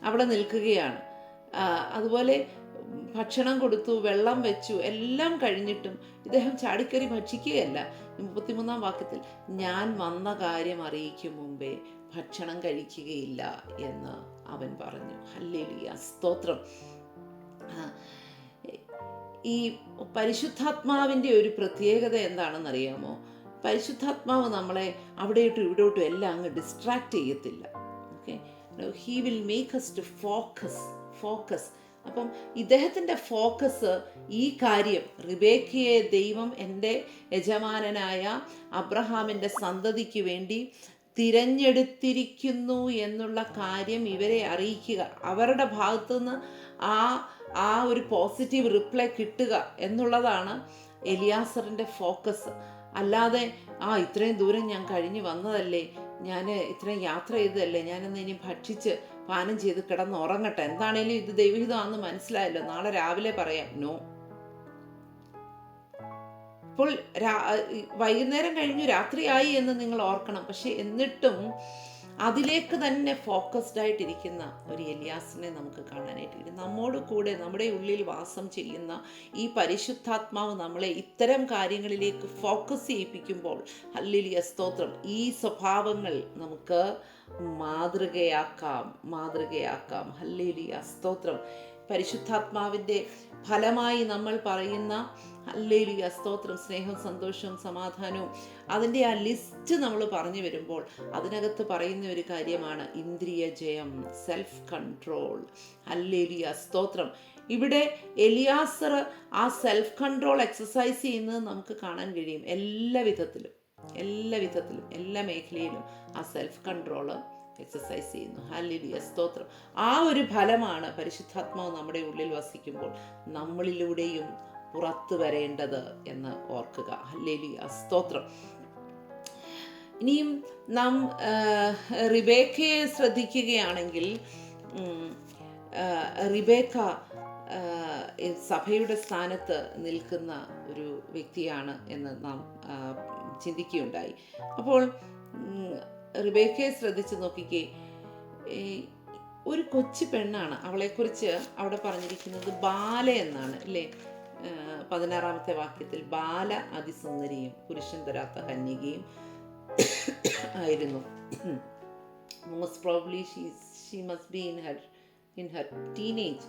S1: അവിടെ നിൽക്കുകയാണ്. അതുപോലെ ഭക്ഷണം കൊടുത്തു, വെള്ളം വെച്ചു, എല്ലാം കഴിഞ്ഞിട്ടും ഇദ്ദേഹം ചാടിക്കറി ഭക്ഷിക്കുകയല്ല. 33-ാം വാക്യത്തിൽ ഞാൻ വന്ന കാര്യം അറിയിക്കും മുമ്പേ ഭക്ഷണം കഴിക്കുകയില്ല എന്ന് അവൻ പറഞ്ഞു. ഹല്ലേലൂയ, സ്തോത്രം. ഈ പരിശുദ്ധാത്മാവിൻ്റെ ഒരു പ്രത്യേകത എന്താണെന്നറിയാമോ? പരിശുദ്ധാത്മാവ് നമ്മളെ അവിടെയോട്ടും ഇവിടോട്ടും എല്ലാം അങ്ങ് ഡിസ്ട്രാക്റ്റ് ചെയ്യത്തില്ല. Okay, he will make us to focus. അപ്പം ഇദ്ദേഹത്തിൻ്റെ ഫോക്കസ് ഈ കാര്യം, റിബേക്കയെ ദൈവം എൻ്റെ യജമാനനായ അബ്രഹാമിൻ്റെ സന്തതിക്ക് വേണ്ടി തിരഞ്ഞെടുത്തിരിക്കുന്നു എന്നുള്ള കാര്യം ഇവരെ അറിയിക്കുക, അവരുടെ ഭാഗത്തുനിന്ന് ആ ഒരു പോസിറ്റീവ് റിപ്ലൈ കിട്ടുക എന്നുള്ളതാണ് എലിയാസറിൻ്റെ ഫോക്കസ്. അല്ലാതെ ഇത്രയും ദൂരം ഞാൻ കഴിഞ്ഞ് വന്നതല്ലേ, ഞാൻ ഇത്രയും യാത്ര ചെയ്തതല്ലേ, ഞാനെന്ന് ഇനി ഭക്ഷിച്ച് പാനം ചെയ്ത് കിടന്ന് ഉറങ്ങട്ടെ, എന്താണേലും ഇത് ദൈവഹിതമാണെന്ന് മനസ്സിലായല്ലോ, നാളെ രാവിലെ പറയാം. നോ. ഇപ്പോൾ വൈകുന്നേരം കഴിഞ്ഞു, രാത്രിയായി എന്ന് നിങ്ങൾ ഓർക്കണം. പക്ഷെ എന്നിട്ടും അതിലേക്ക് തന്നെ ഫോക്കസ്ഡ് ആയിട്ടിരിക്കുന്ന ഒരു എലിയാസിനെ നമുക്ക് കാണാനായിട്ട്. നമ്മോട് കൂടെ നമ്മുടെ ഉള്ളിൽ വാസം ചെയ്യുന്ന ഈ പരിശുദ്ധാത്മാവ് നമ്മളെ ഇത്തരം കാര്യങ്ങളിലേക്ക് ഫോക്കസ് ചെയ്യിപ്പിക്കുമ്പോൾ, ഹല്ലേലൂയ, സ്തോത്രം, ഈ സ്വഭാവങ്ങൾ നമുക്ക് മാതൃകയാക്കാം. ഹല്ലേലൂയ, സ്തോത്രം. പരിശുദ്ധാത്മാവിൻ്റെ ഫലമായി നമ്മൾ പറയുന്ന, ഹല്ലേലൂയ, സ്തോത്രം, സ്നേഹം, സന്തോഷവും സമാധാനവും, അതിൻ്റെ ആ ലിസ്റ്റ് നമ്മൾ പറഞ്ഞു വരുമ്പോൾ അതിനകത്ത് പറയുന്ന ഒരു കാര്യമാണ് ഇന്ദ്രിയ ജയം, സെൽഫ് കൺട്രോൾ. ഹല്ലേലൂയ, സ്തോത്രം. ഇവിടെ എലിയാസർ ആ സെൽഫ് കൺട്രോൾ എക്സസൈസ് ചെയ്യുന്നത് നമുക്ക് കാണാൻ കഴിയും. എല്ലാ വിധത്തിലും എല്ലാ മേഖലയിലും ആ സെൽഫ് കൺട്രോള് എക്സസൈസ് ചെയ്യുന്നു. ഹല്ലേലൂയ, സ്തോത്രം. ആ ഒരു ഫലമാണ് പരിശുദ്ധാത്മാവ് നമ്മുടെ ഉള്ളിൽ വസിക്കുമ്പോൾ നമ്മളിലൂടെയും പുറത്തു വരേണ്ടത് എന്ന് ഓർക്കുക. ഹല്ലേലൂയ, സ്തോത്രം. ഇനിയും നാം റിബേക്കയെ ശ്രദ്ധിക്കുകയാണെങ്കിൽ, റിബേക്ക സഭയുടെ സ്ഥാനത്ത് നിൽക്കുന്ന ഒരു വ്യക്തിയാണ് എന്ന് നാം ചിന്തിക്കുകയുണ്ടായി. അപ്പോൾ റിബേക്കയെ ശ്രദ്ധിച്ച് നോക്കിക്കേ, ഒരു കൊച്ചു പെണ്ണാണ്. അവളെക്കുറിച്ച് അവിടെ പറഞ്ഞിരിക്കുന്നത് ബാല എന്നാണ്, അല്ലേ? 16-ാമത്തെ വാക്യത്തിൽ ബാല അതിസുന്ദരിയും പുരുഷൻ തരാത്ത കന്യകയും ആയിരുന്നു. Most probably she must be in her teenage.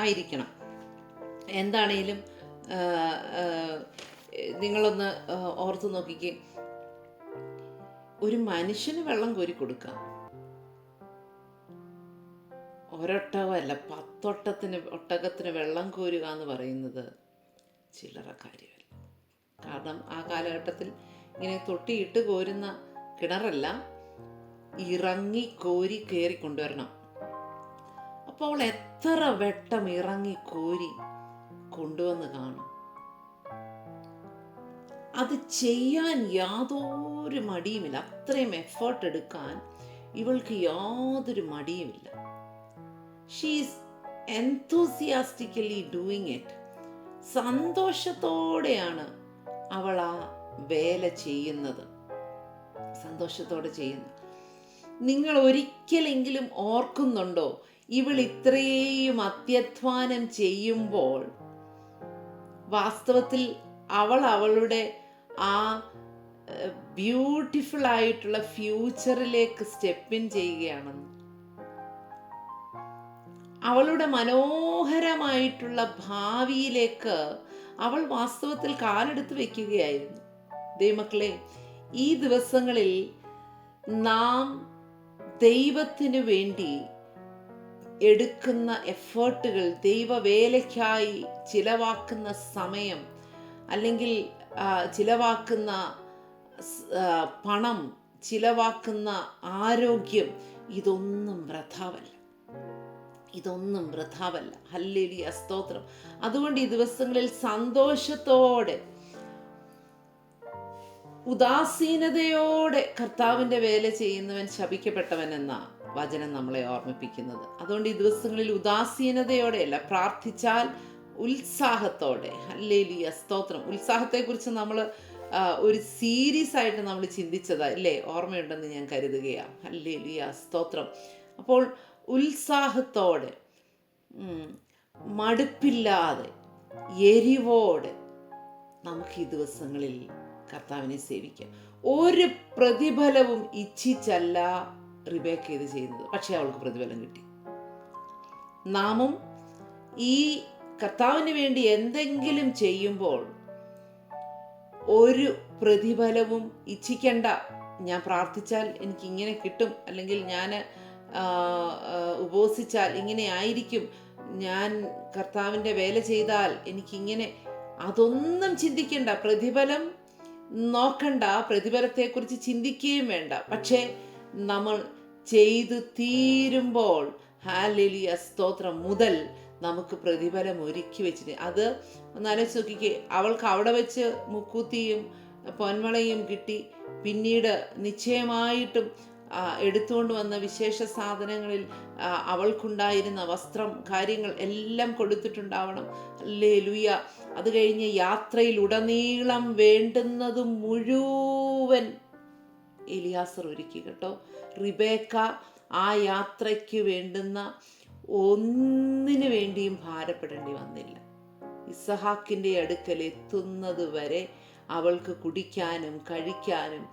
S1: ആയിരിക്കണം. എന്താണേലും നിങ്ങളൊന്ന് ഓർത്തു നോക്കിക്കേ, ഒരു മനുഷ്യന് വെള്ളം കോരി കൊടുക്കാം, ഒരൊട്ടകമല്ല 10 ഒട്ടകത്തിന് വെള്ളം കോരുക എന്ന് പറയുന്നത് ചില്ലറ കാര്യമല്ല. കാരണം ആ കാലഘട്ടത്തിൽ ഇങ്ങനെ തൊട്ടിയിട്ട് കോരുന്ന കിണറല്ല, ഇറങ്ങി കോരി കയറി കൊണ്ടുവരണം. അപ്പോൾ അവൾ എത്ര വെട്ടം ഇറങ്ങി കോരി കൊണ്ടുവന്ന് കാണും. അത് ചെയ്യാൻ യാതൊരു മടിയുമില്ല, അത്രയും എഫേർട്ട് എടുക്കാൻ ഇവൾക്ക് യാതൊരു മടിയുമില്ല. She is enthusiastically doing it. സന്തോഷത്തോടെയാണ് അവൾ ആ വേല ചെയ്യുന്നത്, സന്തോഷത്തോടെ ചെയ്യുന്നു. നിങ്ങൾ ഒരിക്കലെങ്കിലും ഓർക്കുന്നുണ്ടോ, ഇവൾ ഇത്രയും അത്യധ്വാനം ചെയ്യുമ്പോൾ വാസ്തവത്തിൽ അവളുടെ ആ ബ്യൂട്ടിഫുൾ ആയിട്ടുള്ള ഫ്യൂച്ചറിലേക്ക് സ്റ്റെപ്പിൻ ചെയ്യുകയാണെന്ന്. അവളുടെ മനോഹരമായിട്ടുള്ള ഭാവിയിലേക്ക് അവൾ വാസ്തവത്തിൽ കാലെടുത്ത് വയ്ക്കുകയായിരുന്നു. ദൈവമക്കളെ, ഈ ദിവസങ്ങളിൽ നാം ദൈവത്തിനു വേണ്ടി എടുക്കുന്ന എഫേർട്ടുകൾ, ദൈവവേലയ്ക്കായി ചിലവാക്കുന്ന സമയം, അല്ലെങ്കിൽ ചിലവാക്കുന്ന പണം, ചിലവാക്കുന്ന ആരോഗ്യം, ഇതൊന്നും വൃഥാവല്ല. ഹല്ലേലൂയ, സ്തോത്രം. അതുകൊണ്ട് ഈ ദിവസങ്ങളിൽ സന്തോഷത്തോടെ, ഉദാസീനതയോടെ കർത്താവിൻ്റെ വേല ചെയ്യുന്നവൻ ശപിക്കപ്പെട്ടവൻ എന്ന വചനം നമ്മളെ ഓർമ്മിപ്പിക്കുന്നത്. അതുകൊണ്ട് ഈ ദിവസങ്ങളിൽ ഉദാസീനതയോടെയല്ല, പ്രാർത്ഥിച്ചാൽ ഉത്സാഹത്തോടെ. ഹല്ലേലൂയ, സ്തോത്രം. ഉത്സാഹത്തെക്കുറിച്ച് നമ്മൾ ഒരു സീരീസ് ആയിട്ട് നമ്മൾ ചിന്തിച്ചതാ അല്ലേ? ഓർമ്മയുണ്ടെന്ന് ഞാൻ കരുതുകയാണ്. ഹല്ലേലൂയ, സ്തോത്രം. അപ്പോൾ ഉത്സാഹത്തോടെ, മടുപ്പില്ലാതെ, എരിവോടെ നമുക്ക് ഈ ദിവസങ്ങളിൽ കർത്താവിനെ സേവിക്കാം. ഒരു പ്രതിഫലവും ഇച്ഛിച്ചല്ല റിബേക്ക ഇത് ചെയ്യുന്നത്, പക്ഷെ അവൾക്ക് പ്രതിഫലം കിട്ടി. നാമും ഈ കർത്താവിന് വേണ്ടി എന്തെങ്കിലും ചെയ്യുമ്പോൾ ഒരു പ്രതിഫലവും ഇച്ഛിക്കണ്ട. ഞാൻ പ്രാർത്ഥിച്ചാൽ എനിക്ക് ഇങ്ങനെ കിട്ടും, അല്ലെങ്കിൽ ഞാൻ ഉപവസിച്ചാൽ ഇങ്ങനെ ആയിരിക്കും, ഞാൻ കർത്താവിൻ്റെ വേല ചെയ്താൽ എനിക്കിങ്ങനെ, അതൊന്നും ചിന്തിക്കണ്ട. പ്രതിഫലം നോക്കണ്ട, പ്രതിഫലത്തെക്കുറിച്ച് ചിന്തിക്കുകയും വേണ്ട. പക്ഷേ നമ്മൾ ചെയ്തു തീരുമ്പോൾ, ഹല്ലേലൂയ, സ്തോത്രം, മുതൽ നമുക്ക് പ്രതിഫലം ഒരുക്കി വെച്ചിട്ട്, അത് ഒന്നാലോചിച്ച് നോക്കിക്കേ. അവൾക്ക് അവിടെ വെച്ച് മുക്കൂത്തിയും പൊന്മളയും കിട്ടി. പിന്നീട് നിശ്ചയമായിട്ടും എടുത്തുകൊണ്ട് വന്ന വിശേഷ സാധനങ്ങളിൽ അവൾക്കുണ്ടായിരുന്ന വസ്ത്രം, കാര്യങ്ങൾ എല്ലാം കൊടുത്തിട്ടുണ്ടാവണം. ഹല്ലേലൂയ. അത് കഴിഞ്ഞ് യാത്രയിലുടനീളം വേണ്ടുന്നത് മുഴുവൻ എലിയാസർ ഒരുക്കി കേട്ടോ. റിബേക്ക ആ യാത്രയ്ക്ക് വേണ്ടുന്ന ഒന്നിനു വേണ്ടിയും ഭാരപ്പെടേണ്ടി വന്നില്ല. ഇസഹാക്കിൻ്റെ അടുക്കൽ എത്തുന്നത് വരെ അവൾക്ക് കുടിക്കാനും കഴിക്കാനും,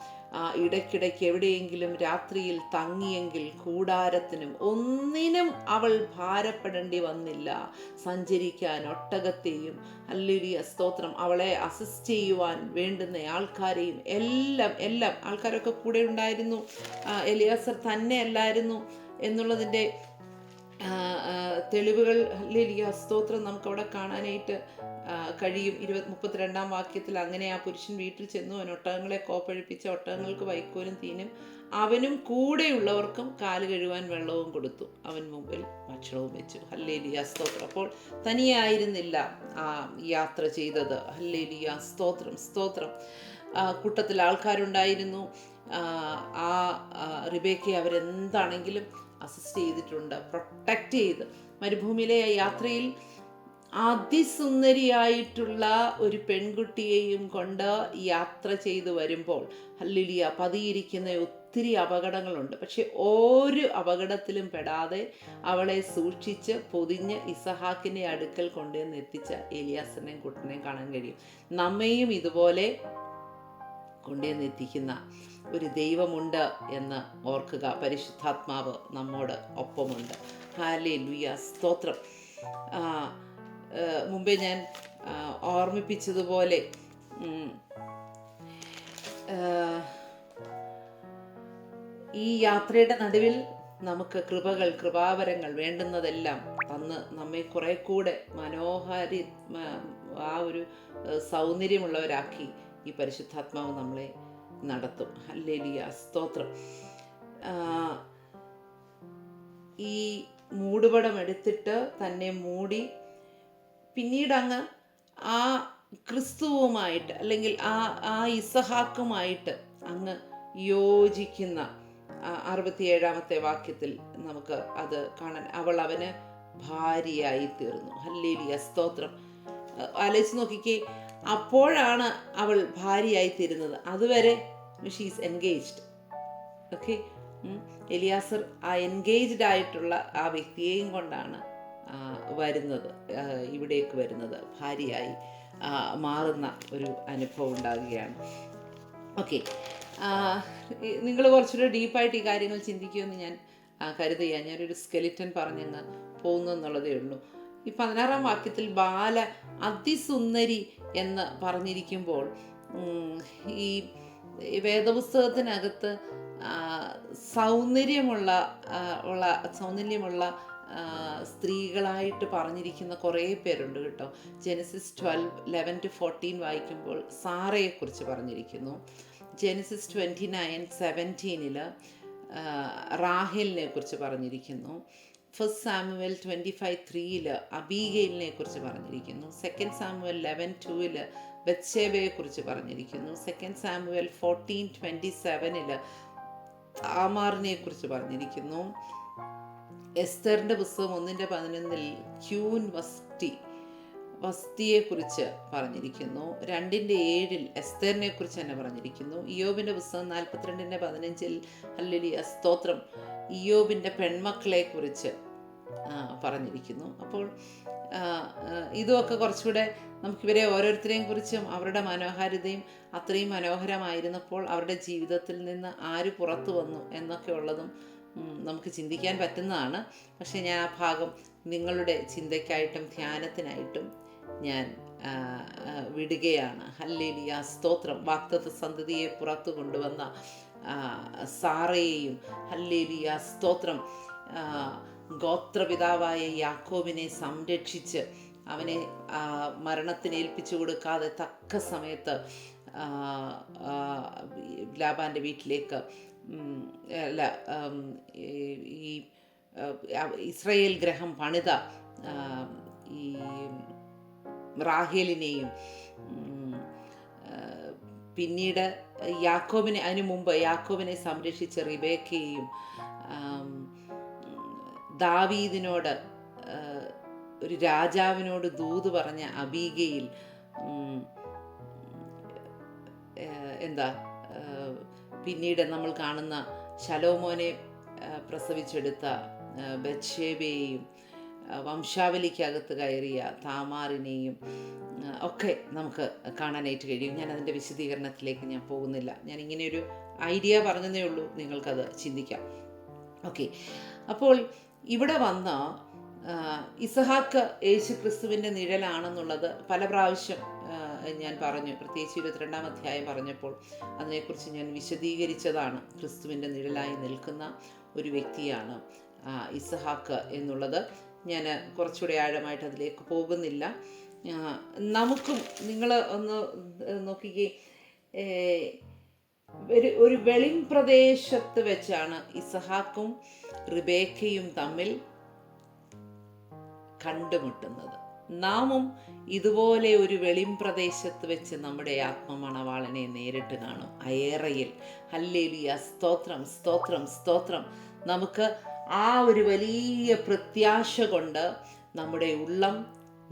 S1: ഇടയ്ക്കിടയ്ക്ക് എവിടെയെങ്കിലും രാത്രിയിൽ തങ്ങിയെങ്കിൽ കൂടാരത്തിനും ഒന്നിനും അവൾ ഭാരപ്പെടേണ്ടി വന്നില്ല. സഞ്ചരിക്കാൻ ഒട്ടകത്തെയും, ഹല്ലേലൂയ, സ്തോത്രം, അവളെ അസിസ്റ്റ് ചെയ്യുവാൻ വേണ്ടുന്ന ആൾക്കാരെയും എല്ലാം ആൾക്കാരൊക്കെ കൂടെ ഉണ്ടായിരുന്നു. എലിയാസർ തന്നെ അല്ലായിരുന്നു എന്നുള്ളതിൻ്റെ തെളിവുകൾ, ഹല്ലേലൂയ, സ്തോത്രം, നമുക്കവിടെ കാണാനായിട്ട് കഴിയും. 32-ാം വാക്യത്തിൽ, അങ്ങനെ ആ പുരുഷൻ വീട്ടിൽ ചെന്നു, അവൻ ഒട്ടകങ്ങളെ കോപ്പഴിപ്പിച്ച് ഒട്ടകങ്ങൾക്ക് വൈക്കോലും തീനും അവനും കൂടെയുള്ളവർക്കും കാല് കഴുകാൻ വെള്ളവും കൊടുത്തു. അവൻ മുമ്പിൽ ഭക്ഷണവും വെച്ചു. ഹല്ലേലൂയ, സ്തോത്രം. അപ്പോൾ തനിയായിരുന്നില്ല ആ യാത്ര ചെയ്തത്. ഹല്ലേലൂയ, സ്തോത്രം, സ്തോത്രം. കൂട്ടത്തിൽ ആൾക്കാരുണ്ടായിരുന്നു. ആ റിബേക്കയെ അവരെന്താണെങ്കിലും അസിസ്റ്റ് ചെയ്തിട്ടുണ്ട്, പ്രൊട്ടക്റ്റ് ചെയ്ത്. മരുഭൂമിയിലെ യാത്രയിൽ അതിസുന്ദരിയായിട്ടുള്ള ഒരു പെൺകുട്ടിയെയും കൊണ്ട് യാത്ര ചെയ്തു വരുമ്പോൾ, ഹല്ലേലൂയ, പതിയിരിക്കുന്ന ഒത്തിരി അപകടങ്ങളുണ്ട്. പക്ഷെ ഒരു അപകടത്തിലും പെടാതെ അവളെ സൂക്ഷിച്ച് പൊതിഞ്ഞ് ഇസഹാക്കിൻ്റെ അടുക്കൽ കൊണ്ടുവന്ന് എത്തിച്ച എലിയാസറിനെയും കുട്ടനെയും കാണാൻ കഴിയും. നമ്മെയും ഇതുപോലെ കൊണ്ടുവന്ന് എത്തിക്കുന്ന ഒരു ദൈവമുണ്ട് എന്ന് ഓർക്കുക. പരിശുദ്ധാത്മാവ് നമ്മോട് ഒപ്പമുണ്ട്. ഹല്ലേലൂയ, സ്തോത്രം. മുമ്പേ ഞാൻ ഓർമ്മിപ്പിച്ചതുപോലെ ഈ യാത്രയുടെ നടുവിൽ നമുക്ക് കൃപാവരങ്ങൾ വേണ്ടുന്നതെല്ലാം തന്ന് നമ്മെ കുറെ കൂടെ ആ ഒരു സൗന്ദര്യമുള്ളവരാക്കി ഈ പരിശുദ്ധാത്മാവ് നമ്മളെ നടത്തും. ഹല്ലേലൂയ, സ്തോത്രം. ഈ മൂടുപടം എടുത്തിട്ട് തന്നെ മൂടി പിന്നീട് അങ്ങ് ആ ക്രിസ്തുവുമായിട്ട്, അല്ലെങ്കിൽ ആ ഇസഹാക്കുമായിട്ട് അങ്ങ് യോജിക്കുന്ന 67-ാമത്തെ വാക്യത്തിൽ നമുക്ക് അത് കാണാൻ, അവൾ അവന് ഭാര്യയായി തീർന്നു. ഹല്ലേലൂയ, സ്തോത്രം. ആലോചിച്ച് നോക്കിക്കേ, അപ്പോഴാണ് അവൾ ഭാര്യയായി തീരുന്നത്. അതുവരെ ഷീസ് എൻഗേജ്ഡ്. ഓക്കെ, എലിയാസർ ആ എൻഗേജ്ഡ് ആയിട്ടുള്ള ആ വ്യക്തിയെയും കൊണ്ടാണ് വരുന്നത്, ഇവിടേക്ക് വരുന്നത്, ഭാര്യയായി മാറുന്ന ഒരു അനുഭവം ഉണ്ടാകുകയാണ്. ഓക്കെ, നിങ്ങൾ കുറച്ചുകൂടെ ഡീപ്പായിട്ട് ഈ കാര്യങ്ങൾ ചിന്തിക്കുമെന്ന് ഞാൻ കരുതുക. ഞാനൊരു സ്കെലിറ്റൻ പറഞ്ഞങ്ങ് പോകുന്നു എന്നുള്ളതേ ഉള്ളൂ. ഈ 16-ാം വാക്യത്തിൽ ബാല അതിസുന്ദരി എന്ന് പറഞ്ഞിരിക്കുമ്പോൾ ഈ വേദപുസ്തകത്തിനകത്ത് സൗന്ദര്യമുള്ള സ്ത്രീകളായിട്ട് പറഞ്ഞിരിക്കുന്ന കുറേ പേരുണ്ട് കേട്ടോ. ജെനസിസ് 12:11-14 വായിക്കുമ്പോൾ സാറയെക്കുറിച്ച് പറഞ്ഞിരിക്കുന്നു. ജെനസിസ് 29:17 റാഹേലിനെ കുറിച്ച് പറഞ്ഞിരിക്കുന്നു. ഫസ്റ്റ് സാമുവേൽ 25:3 അബീഗയിലിനെ കുറിച്ച് പറഞ്ഞിരിക്കുന്നു. സെക്കൻഡ് സാമുവേൽ 11:2 ബത്ശേബയെ കുറിച്ച് പറഞ്ഞിരിക്കുന്നു. സെക്കൻഡ് സാമുവേൽ 14:27 താമാറിനെ കുറിച്ച് പറഞ്ഞിരിക്കുന്നു. എസ്തറിൻ്റെ പുസ്തകം 1:11 ക്യൂൻ വസ്തിയെ കുറിച്ച് പറഞ്ഞിരിക്കുന്നു. 2:7 എസ്തറിനെ കുറിച്ച് തന്നെ പറഞ്ഞിരിക്കുന്നു. ഇയ്യോബിൻ്റെ പുസ്തകം 42:15 ഹല്ലേലൂയ സ്തോത്രം ഇയ്യോബിൻ്റെ പെൺമക്കളെ കുറിച്ച് പറഞ്ഞിരിക്കുന്നു. അപ്പോൾ ഇതുമൊക്കെ കുറച്ചുകൂടെ നമുക്കിവരെ ഓരോരുത്തരെയും കുറിച്ചും അവരുടെ മനോഹാരിതയും അത്രയും മനോഹരമായിരുന്നപ്പോൾ അവരുടെ ജീവിതത്തിൽ നിന്ന് ആര് പുറത്തു വന്നു എന്നൊക്കെ ഉള്ളതും നമുക്ക് ചിന്തിക്കാൻ പറ്റുന്നതാണ്. പക്ഷേ ഞാൻ ആ ഭാഗം നിങ്ങളുടെ ചിന്തയ്ക്കായിട്ടും ധ്യാനത്തിനായിട്ടും ഞാൻ വിടുകയാണ്. ഹല്ലേലൂയ സ്തോത്രം. വാഗ്ദത്ത സന്തതിയെ പുറത്തു കൊണ്ടുവന്ന സാറയെയും ഹല്ലേലൂയ സ്തോത്രം ഗോത്രപിതാവായ യാക്കോബിനെ സംരക്ഷിച്ച് അവനെ മരണത്തിന് ഏൽപ്പിച്ചു കൊടുക്കാതെ തക്ക സമയത്ത് ലാബാൻ്റെ വീട്ടിലേക്ക് ഈ ഇസ്രായേൽ ഗ്രഹം പണിത ഈ റാഹേലിനെയും പിന്നീട് അതിനു മുമ്പ് യാക്കോബിനെ സംരക്ഷിച്ച റിബേക്കയെയും ദാവീദിനോട് ഒരു രാജാവിനോട് ദൂത് പറഞ്ഞ അബീഗയിൽ പിന്നീട് നമ്മൾ കാണുന്ന ശലോമോനെ പ്രസവിച്ചെടുത്ത ബത്ശേബയെയും വംശാവലിക്കകത്ത് കയറിയ താമാറിനെയും ഒക്കെ നമുക്ക് കാണാനായിട്ട് കഴിയും. ഞാൻ അതിൻ്റെ വിശദീകരണത്തിലേക്ക് ഞാൻ പോകുന്നില്ല. ഞാൻ ഇങ്ങനെയൊരു ഐഡിയ പറഞ്ഞതേ ഉള്ളൂ, നിങ്ങൾക്കത് ചിന്തിക്കാം. ഓക്കെ, അപ്പോൾ ഇവിടെ വന്ന ഇസഹാക്ക് യേശു ക്രിസ്തുവിൻ്റെ നിഴലാണെന്നുള്ളത് പല പ്രാവശ്യം ഞാൻ പറഞ്ഞു. പ്രത്യേകിച്ച് 22-ാം അധ്യായം പറഞ്ഞപ്പോൾ അതിനെക്കുറിച്ച് ഞാൻ വിശദീകരിച്ചതാണ്. ക്രിസ്തുവിൻ്റെ നിഴലായി നിൽക്കുന്ന ഒരു വ്യക്തിയാണ് ഇസഹാക്ക് എന്നുള്ളത്. ഞാൻ കുറച്ചുകൂടെ ആഴമായിട്ട് അതിലേക്ക് പോകുന്നില്ല. നമുക്കും നിങ്ങൾ ഒന്ന് നോക്കിക്കേ, ഒരു വെളിം പ്രദേശത്ത് വെച്ചാണ് ഇസഹാക്കും റിബേക്കയും തമ്മിൽ കണ്ടുമുട്ടുന്നത്. നാമും ഇതുപോലെ ഒരു വെളിം പ്രദേശത്ത് വെച്ച് നമ്മുടെ ആത്മമണവാളനെ നേരിട്ട് കാണും. അയേറയിൽ. ഹല്ലേലൂയ സ്തോത്രം സ്തോത്രം സ്തോത്രം. നമുക്ക് ആ ഒരു വലിയ പ്രത്യാശ കൊണ്ട് നമ്മുടെ ഉള്ളം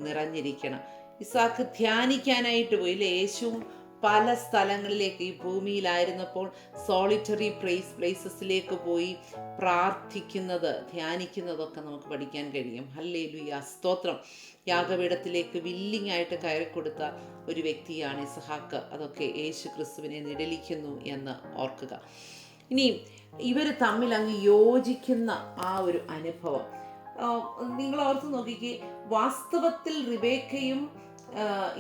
S1: നിറഞ്ഞിരിക്കണം. ഇസാക്ക് ധ്യാനിക്കാനായിട്ട് പോയില്ലേ? യേശുവും പല സ്ഥലങ്ങളിലേക്ക് ഈ ഭൂമിയിലായിരുന്നപ്പോൾ സോളിറ്ററി പ്ലേസസിലേക്ക് പോയി പ്രാർത്ഥിക്കുന്നത്, ധ്യാനിക്കുന്നതൊക്കെ നമുക്ക് പഠിക്കാൻ കഴിയും. ഹല്ലേലൂയ സ്തോത്രം. യാഗപീഠത്തിലേക്ക് വില്ലിംഗ് ആയിട്ട് കയറിക്കൊടുത്ത ഒരു വ്യക്തിയാണ് ഇസഹാക്ക്. അതൊക്കെ യേശു ക്രിസ്തുവിനെ നിഴലിക്കുന്നു എന്ന് ഓർക്കുക. ഇനി ഇവർ തമ്മിൽ അങ്ങ് യോജിക്കുന്ന ആ ഒരു അനുഭവം നിങ്ങൾ ഓർത്ത് നോക്കിക്കേ. വാസ്തവത്തിൽ റിബേക്കയും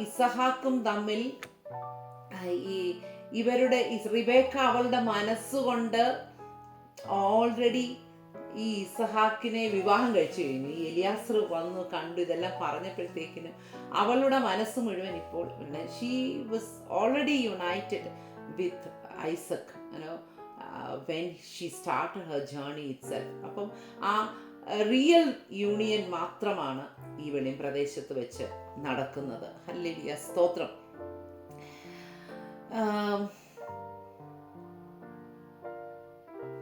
S1: ഇസഹാക്കും തമ്മിൽ റിബേക്ക അവളുടെ മനസ്സുകൊണ്ട് ഓൾറെഡി ഈ ഇസഹാക്കിനെ വിവാഹം കഴിച്ചു കഴിഞ്ഞു. ഈ എലിയാസർ വന്നു കണ്ടു, ഇതെല്ലാം പറഞ്ഞപ്പോഴത്തേക്കിനും അവളുടെ മനസ്സ് മുഴുവൻ ഇപ്പോൾ she was already United with Isaac when she started her journey itself. അപ്പം ആ റിയൽ യൂണിയൻ മാത്രമാണ് ഈ വെളിം പ്രദേശത്ത് വെച്ച് നടക്കുന്നത്. ഹല്ലേലൂയ സ്തോത്രം.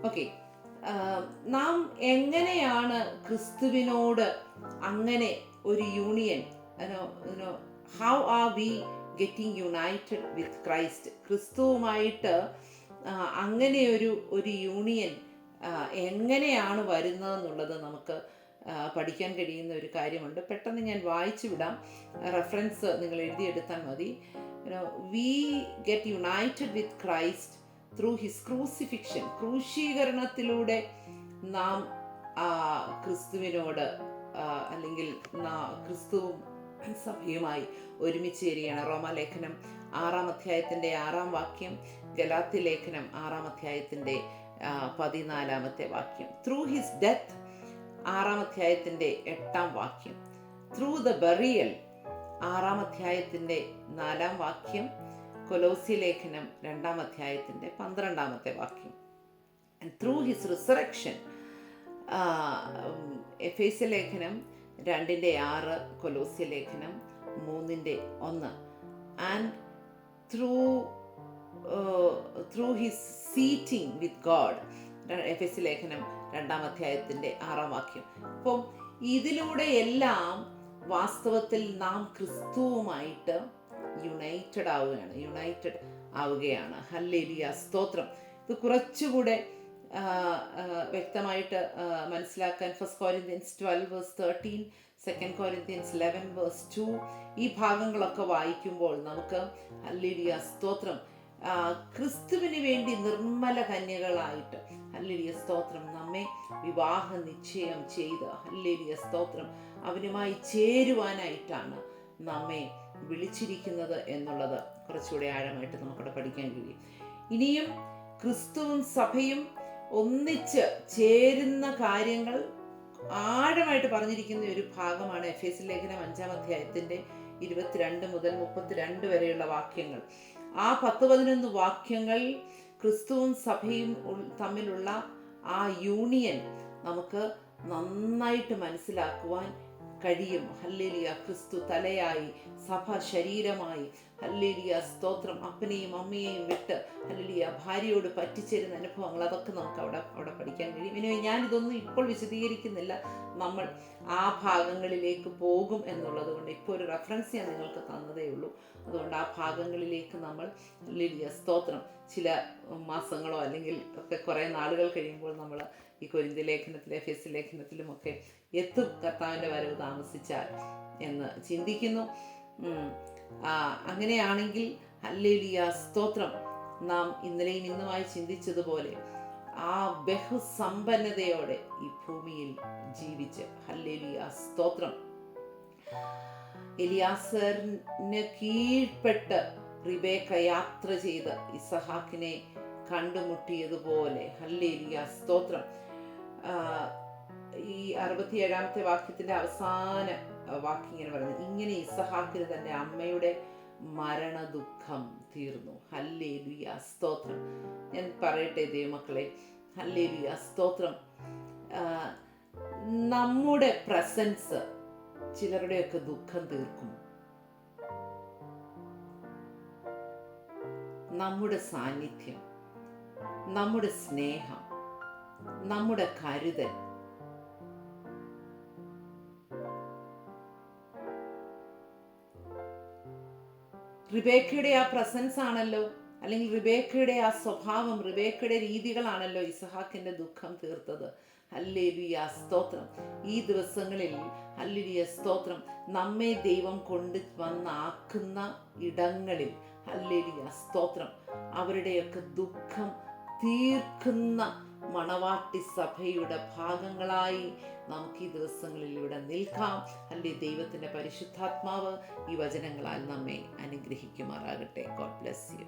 S1: ഓക്കെ, നാം എങ്ങനെയാണ് ക്രിസ്തുവിനോട് അങ്ങനെ ഒരു union, how are we getting united with Christ? ക്രിസ്തുവുമായിട്ട് അങ്ങനെ ഒരു യൂണിയൻ എങ്ങനെയാണ് വരുന്നതെന്നുള്ളത് നമുക്ക് പഠിക്കാൻ കഴിയുന്ന ഒരു കാര്യമുണ്ട്. പെട്ടെന്ന് ഞാൻ വായിച്ചു വിടാം, റെഫറൻസ് നിങ്ങൾ എഴുതിയെടുത്താൽ മതി. We get united with Christ through his crucifixion. ക്രൂശീകരണത്തിലൂടെ നാം ക്രിസ്തുവിനോട് അല്ലെങ്കിൽ ക്രിസ്തുവും സഭയുമായി ഒരുമിച്ച് ചേരുകയാണ്. റോമാലേഖനം 6-ാം അധ്യായത്തിൻ്റെ 6-ാം വാക്യം, ഗലാത്യ ലേഖനം 6-ാം അധ്യായത്തിൻ്റെ 14-ാമത്തെ വാക്യം. ത്രൂ ഹിസ് ഡെത്ത് 6-ാം അധ്യായത്തിൻ്റെ 8-ാം വാക്യം. ത്രൂ ദ ബറിയൽ 6-ാം അധ്യായത്തിൻ്റെ 4-ാം വാക്യം. കൊലോസ്യ ലേഖനം 2-ാം അധ്യായത്തിൻ്റെ 12-ാമത്തെ വാക്യം. ആൻഡ് ത്രൂ ഹിസ് റിസറക്ഷൻ എഫേസ്യ ലേഖനം 2:6, കൊലോസ്യ ലേഖനം 3:1. And through his seating with God, എഫേസ്യ ലേഖനം 2-ാം അധ്യായത്തിൻ്റെ 6-ാം വാക്യം. അപ്പം ഇതിലൂടെ എല്ലാം വാസ്തവത്തിൽ നാം ക്രിസ്തുവുമായിട്ട് യുണൈറ്റഡ് ആവുകയാണ്. ഹല്ലേലൂയ, സ്തോത്രം. ഇത് കുറച്ചുകൂടെ വ്യക്തമായിട്ട് മനസ്സിലാക്കാൻ 1 Corinthians 12:13, 2 Corinthians 11:2 ഈ ഭാഗങ്ങളൊക്കെ വായിക്കുമ്പോൾ നമുക്ക് ഹല്ലേലൂയ, സ്തോത്രം, ക്രിസ്തുവിന് വേണ്ടി നിർമ്മല കന്യകളായിട്ട് ഹല്ലേലൂയ, സ്തോത്രം, നമ്മെ വിവാഹ നിശ്ചയം ചെയ്ത് ഹല്ലേലൂയ, സ്തോത്രം, അവനുമായി ചേരുവാനായിട്ടാണ് നമ്മെ വിളിച്ചിരിക്കുന്നത് എന്നുള്ളത് കുറച്ചുകൂടെ ആഴമായിട്ട് നമുക്കവിടെ പഠിക്കാൻ കഴിയും. ഇനിയും ക്രിസ്തുവും സഭയും ഒന്നിച്ച് ചേരുന്ന കാര്യങ്ങൾ ആഴമായിട്ട് പറഞ്ഞിരിക്കുന്ന ഒരു ഭാഗമാണ് എഫേസ്യ ലേഖനം 5-ാം അധ്യായത്തിൻ്റെ 22 മുതൽ 32 വരെയുള്ള വാക്യങ്ങൾ. ആ 10-11 വാക്യങ്ങൾ ക്രിസ്തുവും സഭയും തമ്മിലുള്ള ആ യൂണിയൻ നമുക്ക് നന്നായിട്ട് മനസ്സിലാക്കുവാൻ കഴിയും. ഹല്ലേലൂയ, ക്രിസ്തു തലയായി, സഭ ശരീരമായി, ഹല്ലേലൂയ, സ്തോത്രം, അപ്പനെയും അമ്മയെയും വിട്ട് ഹല്ലേലൂയ ഭാര്യയോട് പറ്റിച്ചേരുന്ന അനുഭവങ്ങൾ, അതൊക്കെ നമുക്ക് അവിടെ പഠിക്കാൻ കഴിയും. ഇനി ഞാനിതൊന്നും ഇപ്പോൾ വിശദീകരിക്കുന്നില്ല, നമ്മൾ ആ ഭാഗങ്ങളിലേക്ക് പോകും എന്നുള്ളത് കൊണ്ട് ഇപ്പോൾ ഒരു റെഫറൻസ് ഞാൻ നിങ്ങൾക്ക് തന്നതേ ഉള്ളൂ. അതുകൊണ്ട് ആ ഭാഗങ്ങളിലേക്ക് നമ്മൾ ഹല്ലേലൂയ, സ്തോത്രം, ചില മാസങ്ങളോ അല്ലെങ്കിൽ ഒക്കെ കുറേ നാളുകൾ കഴിയുമ്പോൾ നമ്മൾ ഈ കൊരിന്ത്യ ലേഖനത്തിലെ എഫേസ്യ ലേഖനത്തിലുമൊക്കെ എത്തും, കർത്താവിൻ്റെ വരവ് താമസിച്ചാൽ എന്ന് ചിന്തിക്കുന്നു. അങ്ങനെയാണെങ്കിൽ ഹല്ലേലൂയ, സ്തോത്രം, നാം ഇന്നലെയും ഇന്നുമായി ചിന്തിച്ചതുപോലെ ആ ബഹുസമ്പന്നതയോടെ ഈ ഭൂമിയിൽ ജീവിച്ച് ഹല്ലേലൂയ, സ്തോത്രം, എലിയാസറിന് കീഴ്പ്പെട്ട് റിബേക്ക യാത്ര ചെയ്ത് ഇസഹാക്കിനെ കണ്ടുമുട്ടിയതുപോലെ ഹല്ലേലൂയ, സ്തോത്രം, ഈ 67-ാമത്തെ വാക്യത്തിന്റെ അവസാന വാക്യം ഇങ്ങനെ പറയുന്നത്, ഇങ്ങനെ ഇസഹാക്കിന് തന്റെ അമ്മയുടെ മരണദുഃഖം തീർന്നു. ഹല്ലേലൂയ, സ്തോത്രം. ഞാൻ പറയട്ടെ ദൈവമക്കളെ, ഹല്ലേലൂയ, സ്തോത്രം, നമ്മുടെ പ്രസൻസ് ചിലരുടെയൊക്കെ ദുഃഖം തീർക്കും. നമ്മുടെ സാന്നിധ്യം, നമ്മുടെ സ്നേഹം, നമ്മുടെ കരുതൽ, റിബേക്കയുടെ ആ പ്രസൻസ് ആണല്ലോ, അല്ലെങ്കിൽ റിബേക്കയുടെ ആ സ്വഭാവം, റിബേക്കയുടെ രീതികളാണല്ലോ ഇസഹാക്കിന്റെ ദുഃഖം തീർത്തത്. ഹല്ലേലൂയ, സ്തോത്രം. ഈ ദിവസങ്ങളിൽ ഹല്ലേലൂയ, സ്തോത്രം, നമ്മെ ദൈവം കൊണ്ട് വന്നാക്കുന്ന ഇടങ്ങളിൽ ഹല്ലേലൂയ, സ്തോത്രം, അവരുടെയൊക്കെ ദുഃഖം തീർക്കുന്ന മണവാട്ടി സഭയുടെ ഭാഗങ്ങളായി നമുക്ക് ഈ ദിവസങ്ങളിൽ ഇവിടെ നിൽക്കാം. അല്ലേ, ദൈവത്തിൻ്റെ പരിശുദ്ധാത്മാവ് ഈ വചനങ്ങളാൽ നമ്മെ അനുഗ്രഹിക്കുമാറാകട്ടെ. God bless you.